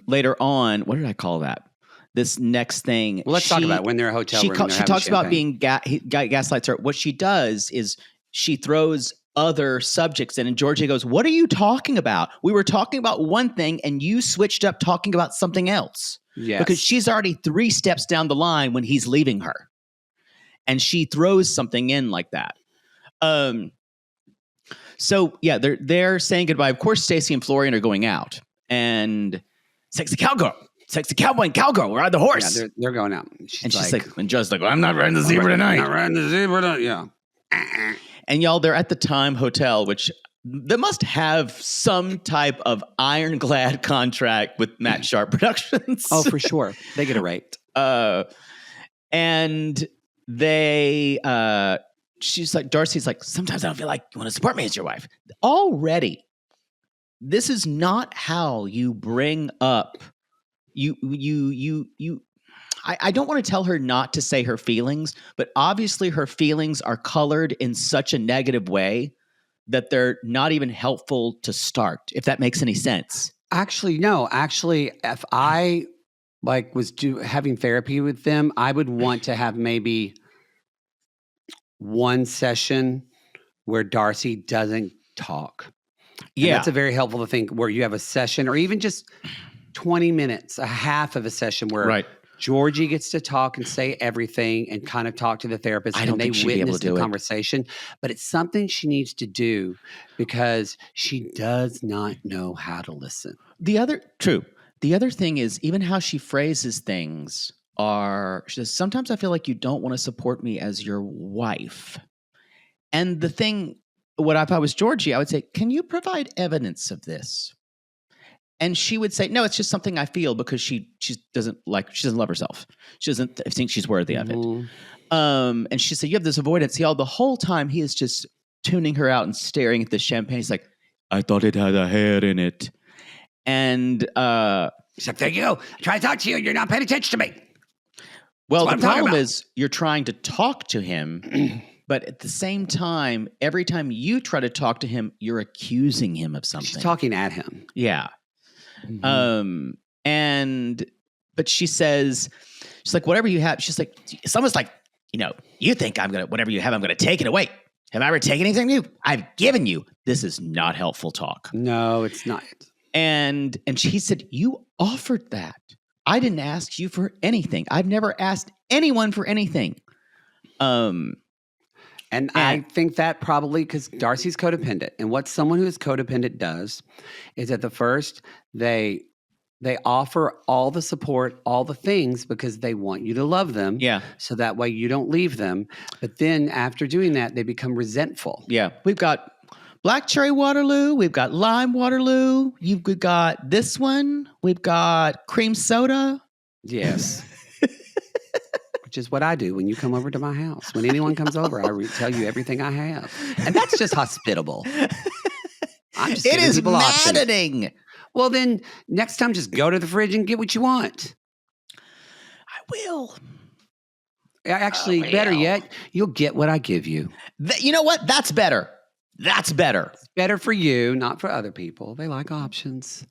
later on. What did I call that? This next thing. Well, let's talk about it. When they're at a hotel room. She talks about being gaslights her. What she does is she throws other subjects in, and Georgie goes, "What are you talking about? We were talking about one thing, and you switched up talking about something else." Yes. Because she's already 3 steps down the line when he's leaving her, and she throws something in like that. So yeah, they're saying goodbye. Of course, Stacey and Florian are going out, and sexy cowgirl. Sexy cowboy and cowgirl, ride the horse. Yeah, they're going out. She's like, and Joe's like, well, I'm not riding the zebra tonight. I'm not riding the zebra tonight. Yeah. And y'all, they're at the Time Hotel, which they must have some type of ironclad contract with Matt Sharp Productions. Oh, for sure. They get a rate. And they, she's like, Darcey's like, sometimes I don't feel like you want to support me as your wife. Already, this is not how you bring up. I don't want to tell her not to say her feelings, but obviously her feelings are colored in such a negative way that they're not even helpful to start, if that makes any sense. Actually, no. Actually, if I was having therapy with them, I would want to have maybe one session where Darcey doesn't talk. And that's a very helpful thing, where you have a session or even just 20 minutes, a half of a session where Georgie gets to talk and say everything and kind of talk to the therapist, and they witness the conversation. But it's something she needs to do because she does not know how to listen. The other thing is even how she phrases things she says, sometimes I feel like you don't want to support me as your wife. And the thing, if I was Georgie, I would say, can you provide evidence of this? And she would say, no, it's just something I feel, because she doesn't love herself. She doesn't think she's worthy of it. And she said, you have this avoidance. See, the whole time he is just tuning her out and staring at the champagne. He's like, I thought it had a hair in it. And he's like, there you go. I try to talk to you. You're not paying attention to me. Well, the problem is you're trying to talk to him, but at the same time, every time you try to talk to him, you're accusing him of something. She's talking at him. Yeah. Mm-hmm. But she says, she's like, whatever you have, she's like, someone's like, you think whatever you have, I'm going to take it away. Have I ever taken anything from you? I've given you. This is not helpful talk. No, it's not. And she said, you offered that. I didn't ask you for anything. I've never asked anyone for anything. And I think that probably because Darcey's codependent. And what someone who is codependent does is at the first, they offer all the support, all the things, because they want you to love them. Yeah. So that way you don't leave them. But then after doing that, they become resentful. Yeah. We've got black cherry Waterloo. We've got lime Waterloo. We've got this one. We've got cream soda. Yes. Which is what I do when you come over to my house. When anyone comes over, I tell you everything I have. And that's just hospitable. It is maddening. Options. Well, then next time, just go to the fridge and get what you want. I will. Actually, better yet, you'll get what I give you. You know what? That's better. That's better. It's better for you, not for other people. They like options.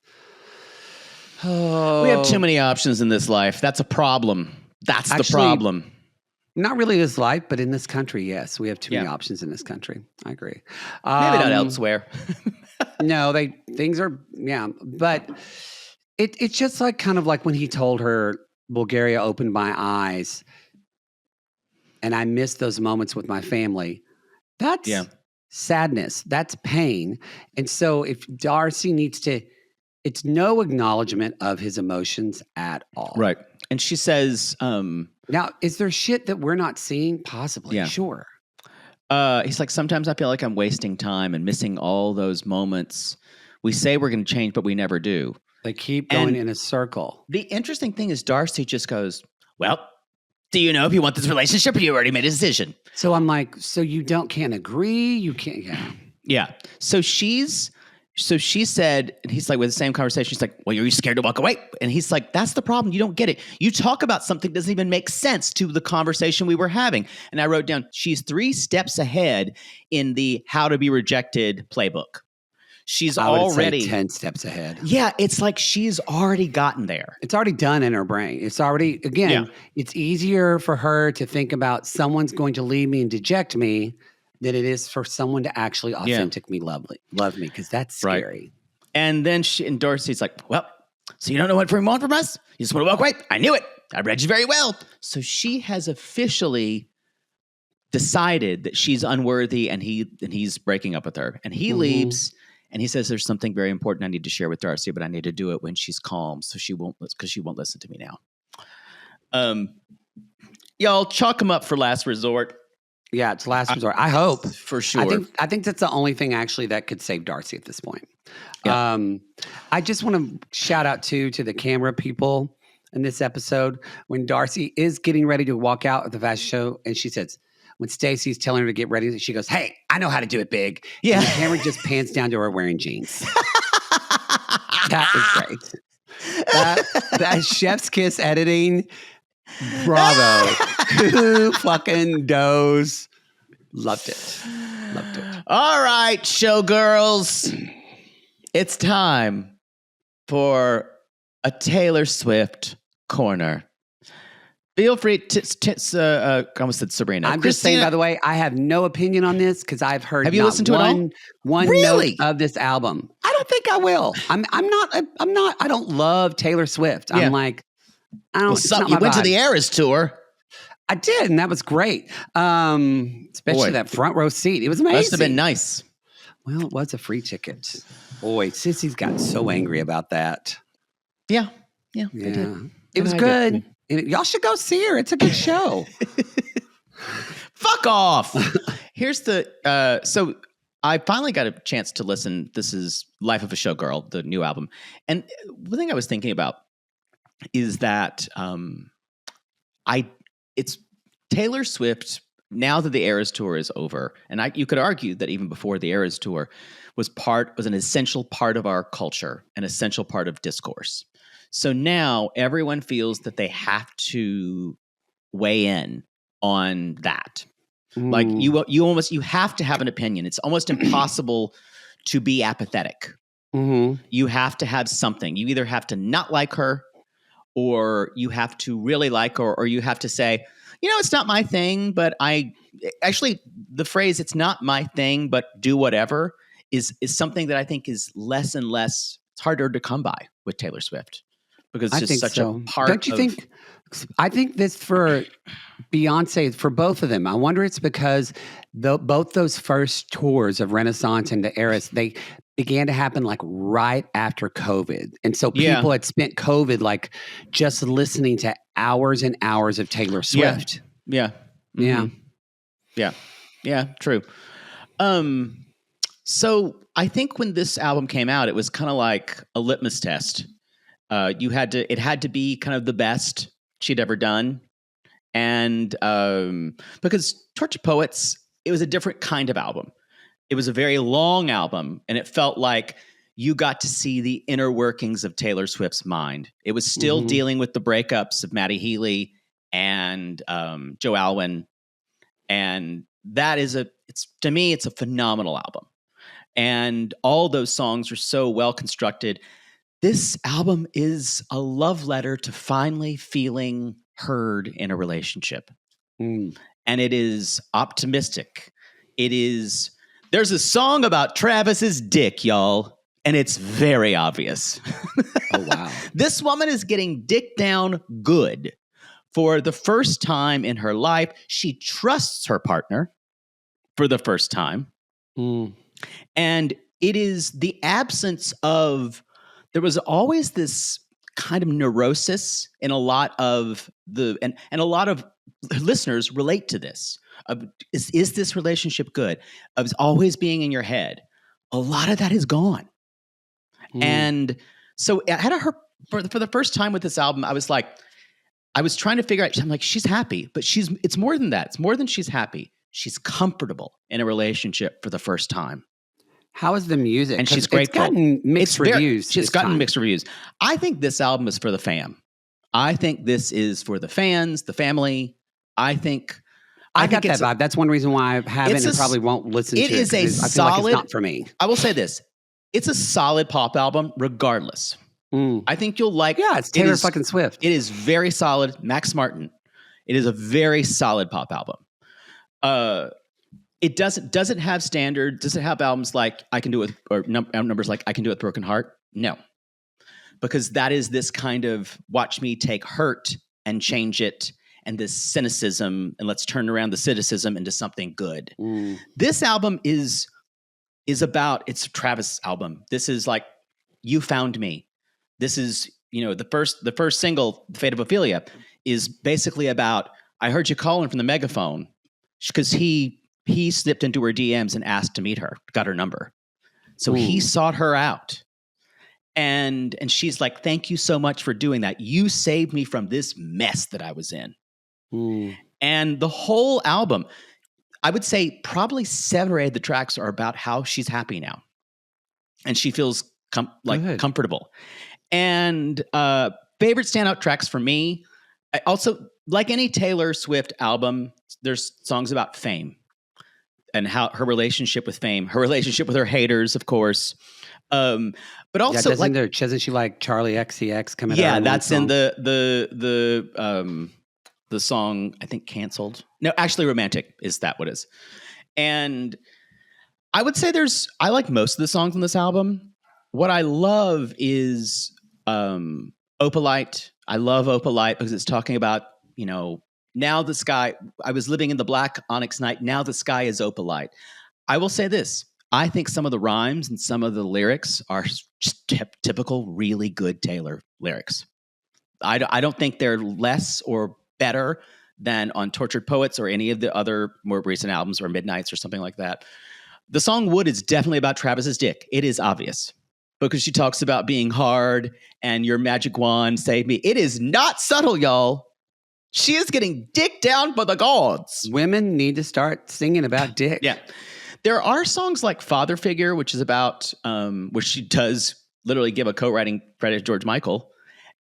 Oh. We have too many options in this life. That's a problem. That's the problem. Not really this life, but in this country, yes. We have too many options in this country. I agree. Maybe not elsewhere. No, things are, but it's just like kind of like when he told her Bulgaria opened my eyes and I missed those moments with my family. That's sadness. That's pain. And so if Darcey needs to, it's no acknowledgement of his emotions at all. Right. And she says, now, is there shit that we're not seeing? Possibly. Yeah. Sure. He's like, sometimes I feel like I'm wasting time and missing all those moments. We say we're going to change, but we never do. They keep going in a circle. The interesting thing is Darcey just goes, well, do you know if you want this relationship or you already made a decision? So I'm like, so you can't agree? You can't, Yeah. So she said, and he's like, with the same conversation, she's like, well, are you scared to walk away? And he's like, that's the problem. You don't get it. You talk about something that doesn't even make sense to the conversation we were having. And I wrote down, she's 3 steps ahead in the how to be rejected playbook. She's already 10 steps ahead. Yeah. It's like she's already gotten there. It's already done in her brain. It's already, again, it's easier for her to think about someone's going to leave me and deject me than it is for someone to actually authentically love me, because that's scary. Right. And then Darcey's like, well, so you don't know what you want from us? You just want to walk away? I knew it. I read you very well. So she has officially decided that she's unworthy and he's breaking up with her. And he leaves and he says, there's something very important I need to share with Darcey, but I need to do it when she's calm. So she won't listen to me now. Y'all chalk him up for last resort. Yeah, it's last resort. I hope. For sure. I think that's the only thing actually that could save Darcey at this point. Yeah. I just want to shout out to the camera people in this episode when Darcey is getting ready to walk out of the fashion show and she says, when Stacey's telling her to get ready, she goes, hey, I know how to do it big. Yeah. And the camera just pans down to her wearing jeans. That is great. That chef's kiss editing. Bravo. Who fucking knows? Loved it. All right, showgirls. It's time for a Taylor Swift corner. Feel free I almost said Sabrina. I'm just saying, by the way, I have no opinion on this because I've heard Have you listened to it all? One Really? note of this album. I don't think I will. I don't love Taylor Swift. Yeah. I'm like, I don't. Well, you went to the Eras tour. I did, and that was great. Especially that front row seat. It was amazing. Must have been nice. Well, it was a free ticket. Boy, Sissy's got so angry about that. Yeah. They did. It was good. Y'all should go see her. It's a good show. Fuck off. Here's so I finally got a chance to listen. This is Life of a Showgirl, the new album. And one thing I was thinking about is that it's Taylor Swift, now that the Eras tour is over, and you could argue that even before the Eras tour was an essential part of our culture, an essential part of discourse. So now everyone feels that they have to weigh in on that. Like you have to have an opinion. It's almost impossible to be apathetic. You have to have something. You either have to not like her, or you have to really like her, or you have to say, it's not my thing, but the phrase "it's not my thing, but do whatever" is something that I think is less and less. It's harder to come by with Taylor Swift because it's just such a part. Don't you think? I think this for Beyonce, for both of them. I wonder it's because both those first tours of Renaissance and the Eras, they began to happen like right after COVID. And so people had spent COVID like just listening to hours and hours of Taylor Swift. Yeah. True. So I think when this album came out, it was kind of like a litmus test. It had to be kind of the best she'd ever done. And because Torture Poets, it was a different kind of album. It was a very long album, and it felt like you got to see the inner workings of Taylor Swift's mind. It was still dealing with the breakups of Maddie Healy and Joe Alwyn. And that is to me, it's a phenomenal album. And all those songs are so well constructed. This album is a love letter to finally feeling heard in a relationship. Mm. And it is optimistic. There's a song about Travis's dick, y'all, and it's very obvious. Oh, wow. This woman is getting dick down good. For the first time in her life, she trusts her partner for the first time. Mm. And it is the absence of, there was always this kind of neurosis in a lot of and a lot of listeners relate to this. Is this relationship good? Of always being in your head. A lot of that is gone. Mm. And so I had her for the first time with this album, I was trying to figure out, I'm like, she's happy, but it's more than that. It's more than she's happy. She's comfortable in a relationship for the first time. How is the music? And she's grateful. It's gotten mixed reviews. She's gotten mixed reviews. I think this album is for the fam. I think this is for the fans, the family. I got that vibe. That's one reason why I haven't and probably won't listen to it. It is a solid. I feel like it's not for me. I will say this. It's a solid pop album, regardless. Mm. I think you'll like. Yeah, it's Taylor fucking Swift. It is very solid. Max Martin. It is a very solid pop album. It doesn't have standard. Does it have albums like I Can Do It or numbers like I Can Do It with Broken Heart? No, because that is this kind of watch me take hurt and change it, and this cynicism, and let's turn around the cynicism into something good. Mm. This album is about, it's a Travis album. This is like You Found Me. This is, the first single, The Fate of Ophelia, is basically about, I heard you calling from the megaphone, because he slipped into her DMs and asked to meet her, got her number. So he sought her out. And she's like, thank you so much for doing that. You saved me from this mess that I was in. Mm. And the whole album, I would say probably 7 or 8 of the tracks are about how she's happy now. And she feels comfortable. And favorite standout tracks for me, I also, like any Taylor Swift album, there's songs about fame and how her relationship with fame, her relationship with her haters, of course. But also, doesn't she like Charlie XCX coming out? Yeah, that's in the song, I think, Canceled. No, actually, Romantic is that what it is. And I would say I like most of the songs on this album. What I love is Opalite. I love Opalite because it's talking about, now the sky, I was living in the black onyx night. Now the sky is opalite. I will say this. I think some of the rhymes and some of the lyrics are just typical, really good Taylor lyrics. I don't think they're less or better than on Tortured Poets or any of the other more recent albums or Midnights or something like that. The song Wood is definitely about Travis's dick. It is obvious because she talks about being hard and your magic wand saved me. It is not subtle, y'all. She is getting dick down by the gods. Women need to start singing about dick. Yeah. There are songs like Father Figure, which is about, which she does literally give a co-writing credit to George Michael.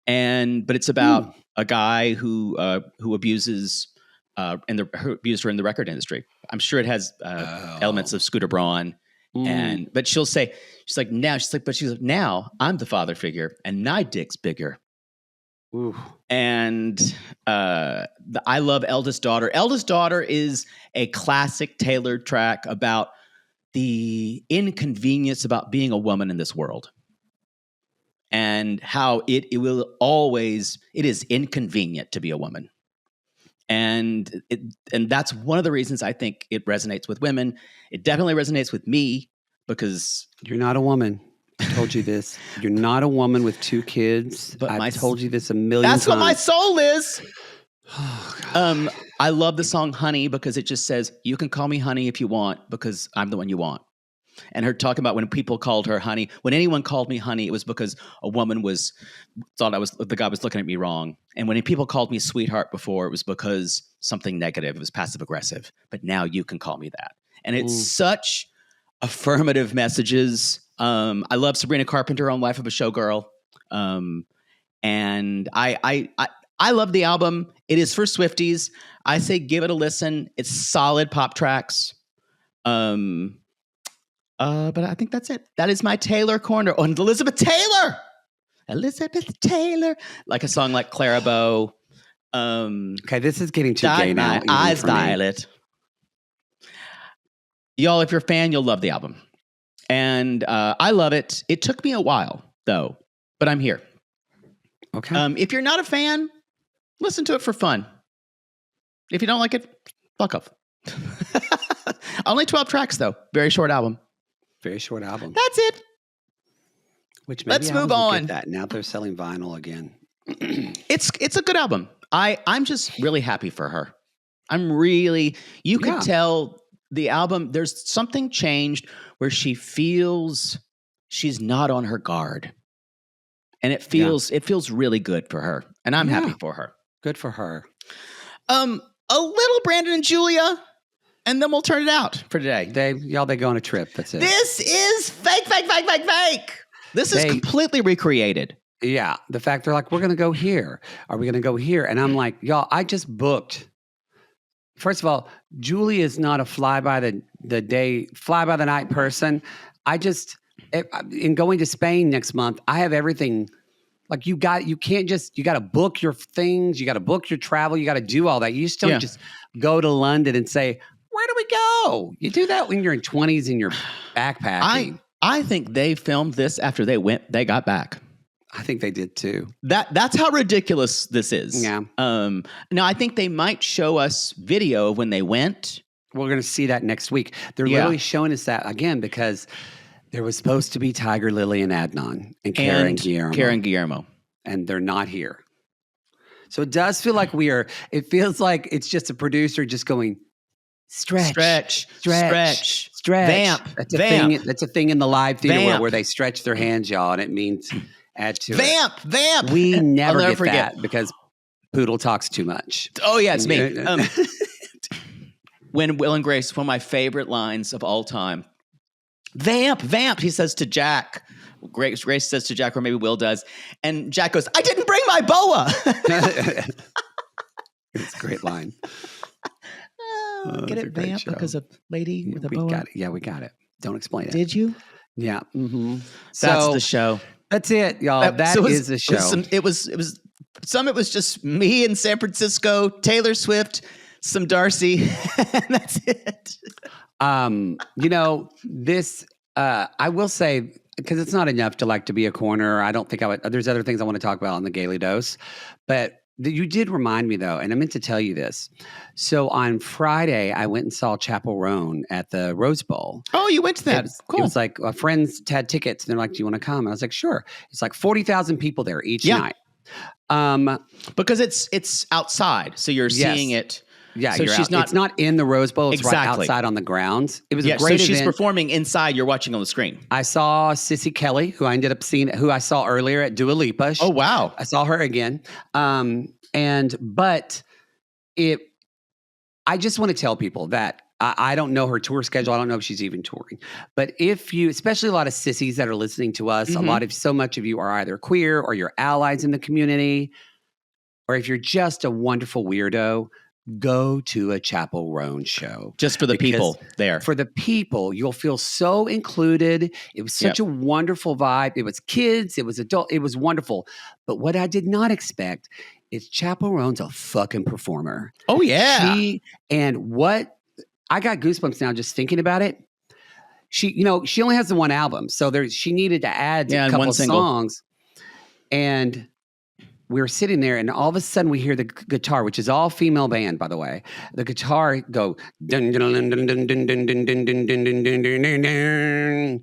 But it's about a guy who abuses who abused her in the record industry. I'm sure it has elements of Scooter Braun. But she's like, now I'm the father figure and my dick's bigger. Ooh. And I love Eldest Daughter. Eldest Daughter is a classic Taylor track about the inconvenience about being a woman in this world. And how it is inconvenient to be a woman. And that's one of the reasons I think it resonates with women. It definitely resonates with me because you're not a woman. I told you this. You're not a woman with 2 kids. But I told you this a million times. That's what my soul is. Oh, I love the song Honey because it just says, you can call me honey if you want because I'm the one you want. And her talking about when people called her honey, when anyone called me honey, it was because a woman thought the guy was looking at me wrong. And when people called me sweetheart before, it was because something negative. It was passive aggressive. But now you can call me that. And it's such affirmative messages. I love Sabrina Carpenter on Life of a Showgirl. And I love the album. It is for Swifties. I say give it a listen. It's solid pop tracks. But I think that's it. That is my Taylor corner on Elizabeth Taylor. Elizabeth Taylor, like a song like Clarabow. Okay, this is getting too gay now. My eyes dilate. Y'all, if you're a fan, you'll love the album. And I love it. It took me a while, though, but I'm here. Okay. If you're not a fan, listen to it for fun. If you don't like it, fuck off. Only 12 tracks, though. Very short album. Very short album. That's it. Which maybe Let's move on. Get that. Now they're selling vinyl again. It's a good album. I'm just really happy for her. You could tell the album, there's something changed where she feels she's not on her guard. And it feels really good for her. And I'm happy for her. Good for her. A little Brandon and Julia, and then we'll turn it out for today. They go on a trip. That's it. This is fake. This is completely recreated. Yeah. The fact they're like, we're going to go here. Are we going to go here? And I'm like, y'all, I just booked. First of all, Julie is not a fly by the night person. In going to Spain next month, I have everything. Like you got to book your things. You got to book your travel. You got to do all that. You just don't just go to London and say, where do we go? You do that when you're in 20s and you're backpacking. I think they filmed this after they got back. I think they did too. That's how ridiculous this is. Yeah. Now I think they might show us video of when they went. We're going to see that next week. They're literally showing us that again because there was supposed to be Tiger Lily and Adnan and Karen Guillermo. And they're not here. So it does feel like it feels like it's just a producer just going, stretch. Vamp. That's a thing in the live theater where they stretch their hands, y'all, and it means add to it. Vamp. We never get that because Poodle talks too much. Oh, yeah, it's me. When Will and Grace, one of my favorite lines of all time, vamp, he says to Jack. Grace says to Jack, or maybe Will does. And Jack goes, I didn't bring my boa. It's a great line. Get it, vamp, because of lady with a boa? Got it. Yeah, we got it. Don't explain it. Did you? Yeah. Mm-hmm. That's the show. That's it, y'all. That is the show. It was just me in San Francisco, Taylor Swift, some Darcey, and that's it. This I will say, because it's not enough to be a corner. I don't think there's other things I want to talk about on the Gaily Dose, but you did remind me though, and I meant to tell you this. So on Friday, I went and saw Chapel Roan at the Rose Bowl. Oh, you went to that? Cool. It was like friends had tickets, and they're like, "Do you want to come?" And I was like, "Sure." It's like 40,000 people there each night. Because it's outside, so you're seeing it. Yeah, so it's not in the Rose Bowl. It's right outside on the grounds. It was a great event. She's performing inside. You're watching on the screen. I saw Sissy Kelly, who I saw earlier at Dua Lipa. Oh, wow. I saw her again. I just want to tell people that I don't know her tour schedule. I don't know if she's even touring. But especially a lot of sissies that are listening to us, so much of you are either queer or you're allies in the community, or if you're just a wonderful weirdo, go to a Chapel Roan show. Just for the people there. For the people, you'll feel so included. It was such a wonderful vibe. It was kids. It was adult. It was wonderful. But what I did not expect is Chapel Roan's a fucking performer. Oh, yeah. I got goosebumps now just thinking about it. She only has the one album. So she needed to add a couple of songs. And we were sitting there, and all of a sudden we hear the guitar, which is all female band, by the way. The guitar go dun dun dun dun dun dun dun dun dun dun dun dun dun,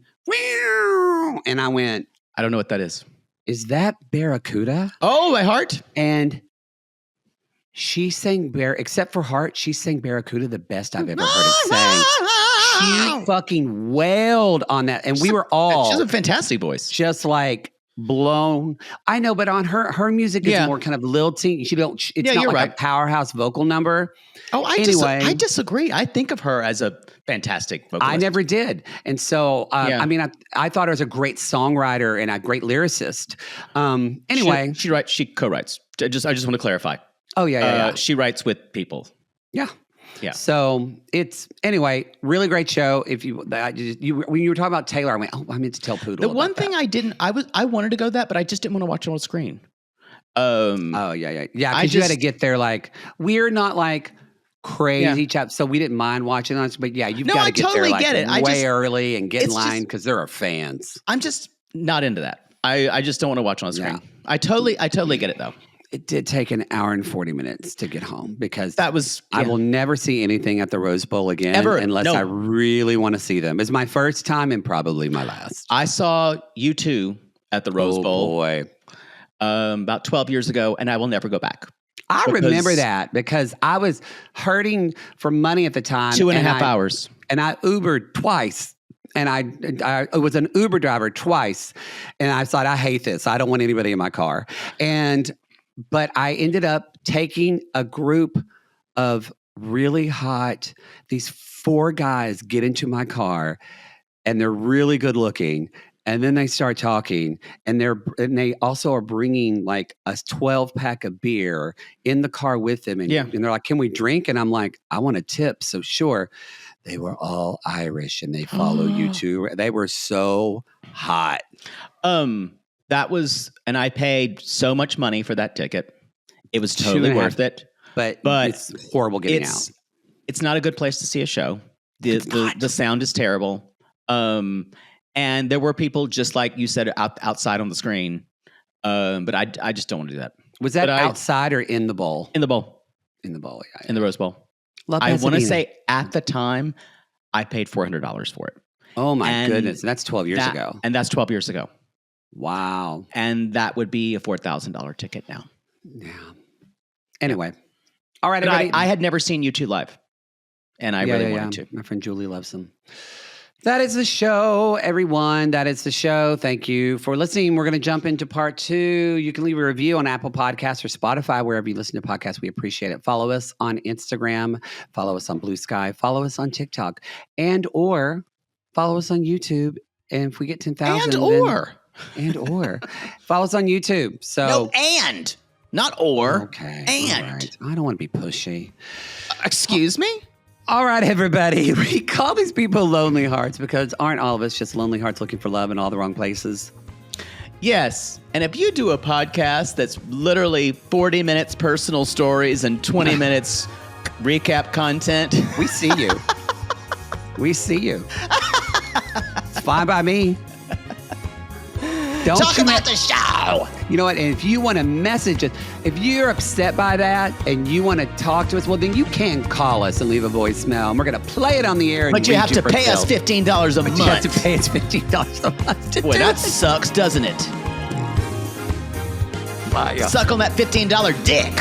and I went, I don't know what that is. Is that Barracuda? Oh, my heart. And she sang except for Heart, she sang Barracuda the best I've ever heard it sang. She fucking wailed on that, and we were all. She has a fantastic voice. Just like blown. I know, but on her music is more kind of lilting. It's not like a powerhouse vocal number. Oh, I disagree. I think of her as a fantastic vocalist. I never did. And so, I thought her as a great songwriter and a great lyricist. Anyway. She co-writes. I just want to clarify. Oh, yeah. She writes with people. Yeah. Yeah. So it's anyway, really great show. If you when you were talking about Taylor, I went, oh, I meant to tell Poodle. The one thing I wanted to go that, but I just didn't want to watch it on screen. Oh yeah. Because you had to get there. Like we're not like crazy chaps, so we didn't mind watching us. But yeah, you've got to get there like way early and get in line because there are fans. I'm just not into that. I just don't want to watch on screen. Yeah. I totally get it though. It did take an hour and 40 minutes to get home because that was. I will never see anything at the Rose Bowl again unless I really want to see them. It's my first time and probably my last. I saw U2 at the Rose Bowl. Boy. About 12 years ago, and I will never go back. I remember that because I was hurting for money at the time. 2.5 hours. And I Ubered twice. And I was an Uber driver twice. And I thought, I hate this. I don't want anybody in my car. But I ended up taking a group of really hot, these 4 guys get into my car and they're really good looking. And then they start talking and they also are bringing like a 12-pack of beer in the car with them. And they're like, can we drink? And I'm like, I want a tip. So sure. They were all Irish and they follow U2. They were so hot. That was, and I paid so much money for that ticket. It was totally worth it. But it's horrible getting out. It's not a good place to see a show. The sound is terrible. And there were people just like you said outside on the screen. But I just don't want to do that. Was that outside or in the bowl? In the bowl. In the bowl, yeah. In the Rose Bowl. I want to say at the time I paid $400 for it. Oh my goodness. That's 12 years ago. And that's 12 years ago. Wow. And that would be a $4,000 ticket now. Yeah. Anyway. All right. I had never seen U2 live. And I really wanted to. My friend Julie loves them. That is the show, everyone. That is the show. Thank you for listening. We're going to jump into part 2. You can leave a review on Apple Podcasts or Spotify, wherever you listen to podcasts. We appreciate it. Follow us on Instagram. Follow us on Blue Sky. Follow us on TikTok. And/or follow us on YouTube. And if we get 10,000. And/or follow us on YouTube. So no, and. Not or. Okay. And. Right. I don't want to be pushy. Excuse me? All right, everybody. We call these people lonely hearts because aren't all of us just lonely hearts looking for love in all the wrong places? Yes. And if you do a podcast that's literally 40 minutes personal stories and 20 minutes recap content. We see you. We see you. It's fine by me. Don't talk about the show. You know what? And if you want to message us, if you're upset by that and you want to talk to us, well, then you can call us and leave a voicemail. And we're going to play it on the air. But you have to pay us $15 a month. You have to pay us $15 a month. Boy, that sucks, doesn't it? Bye, suck on that $15 dick.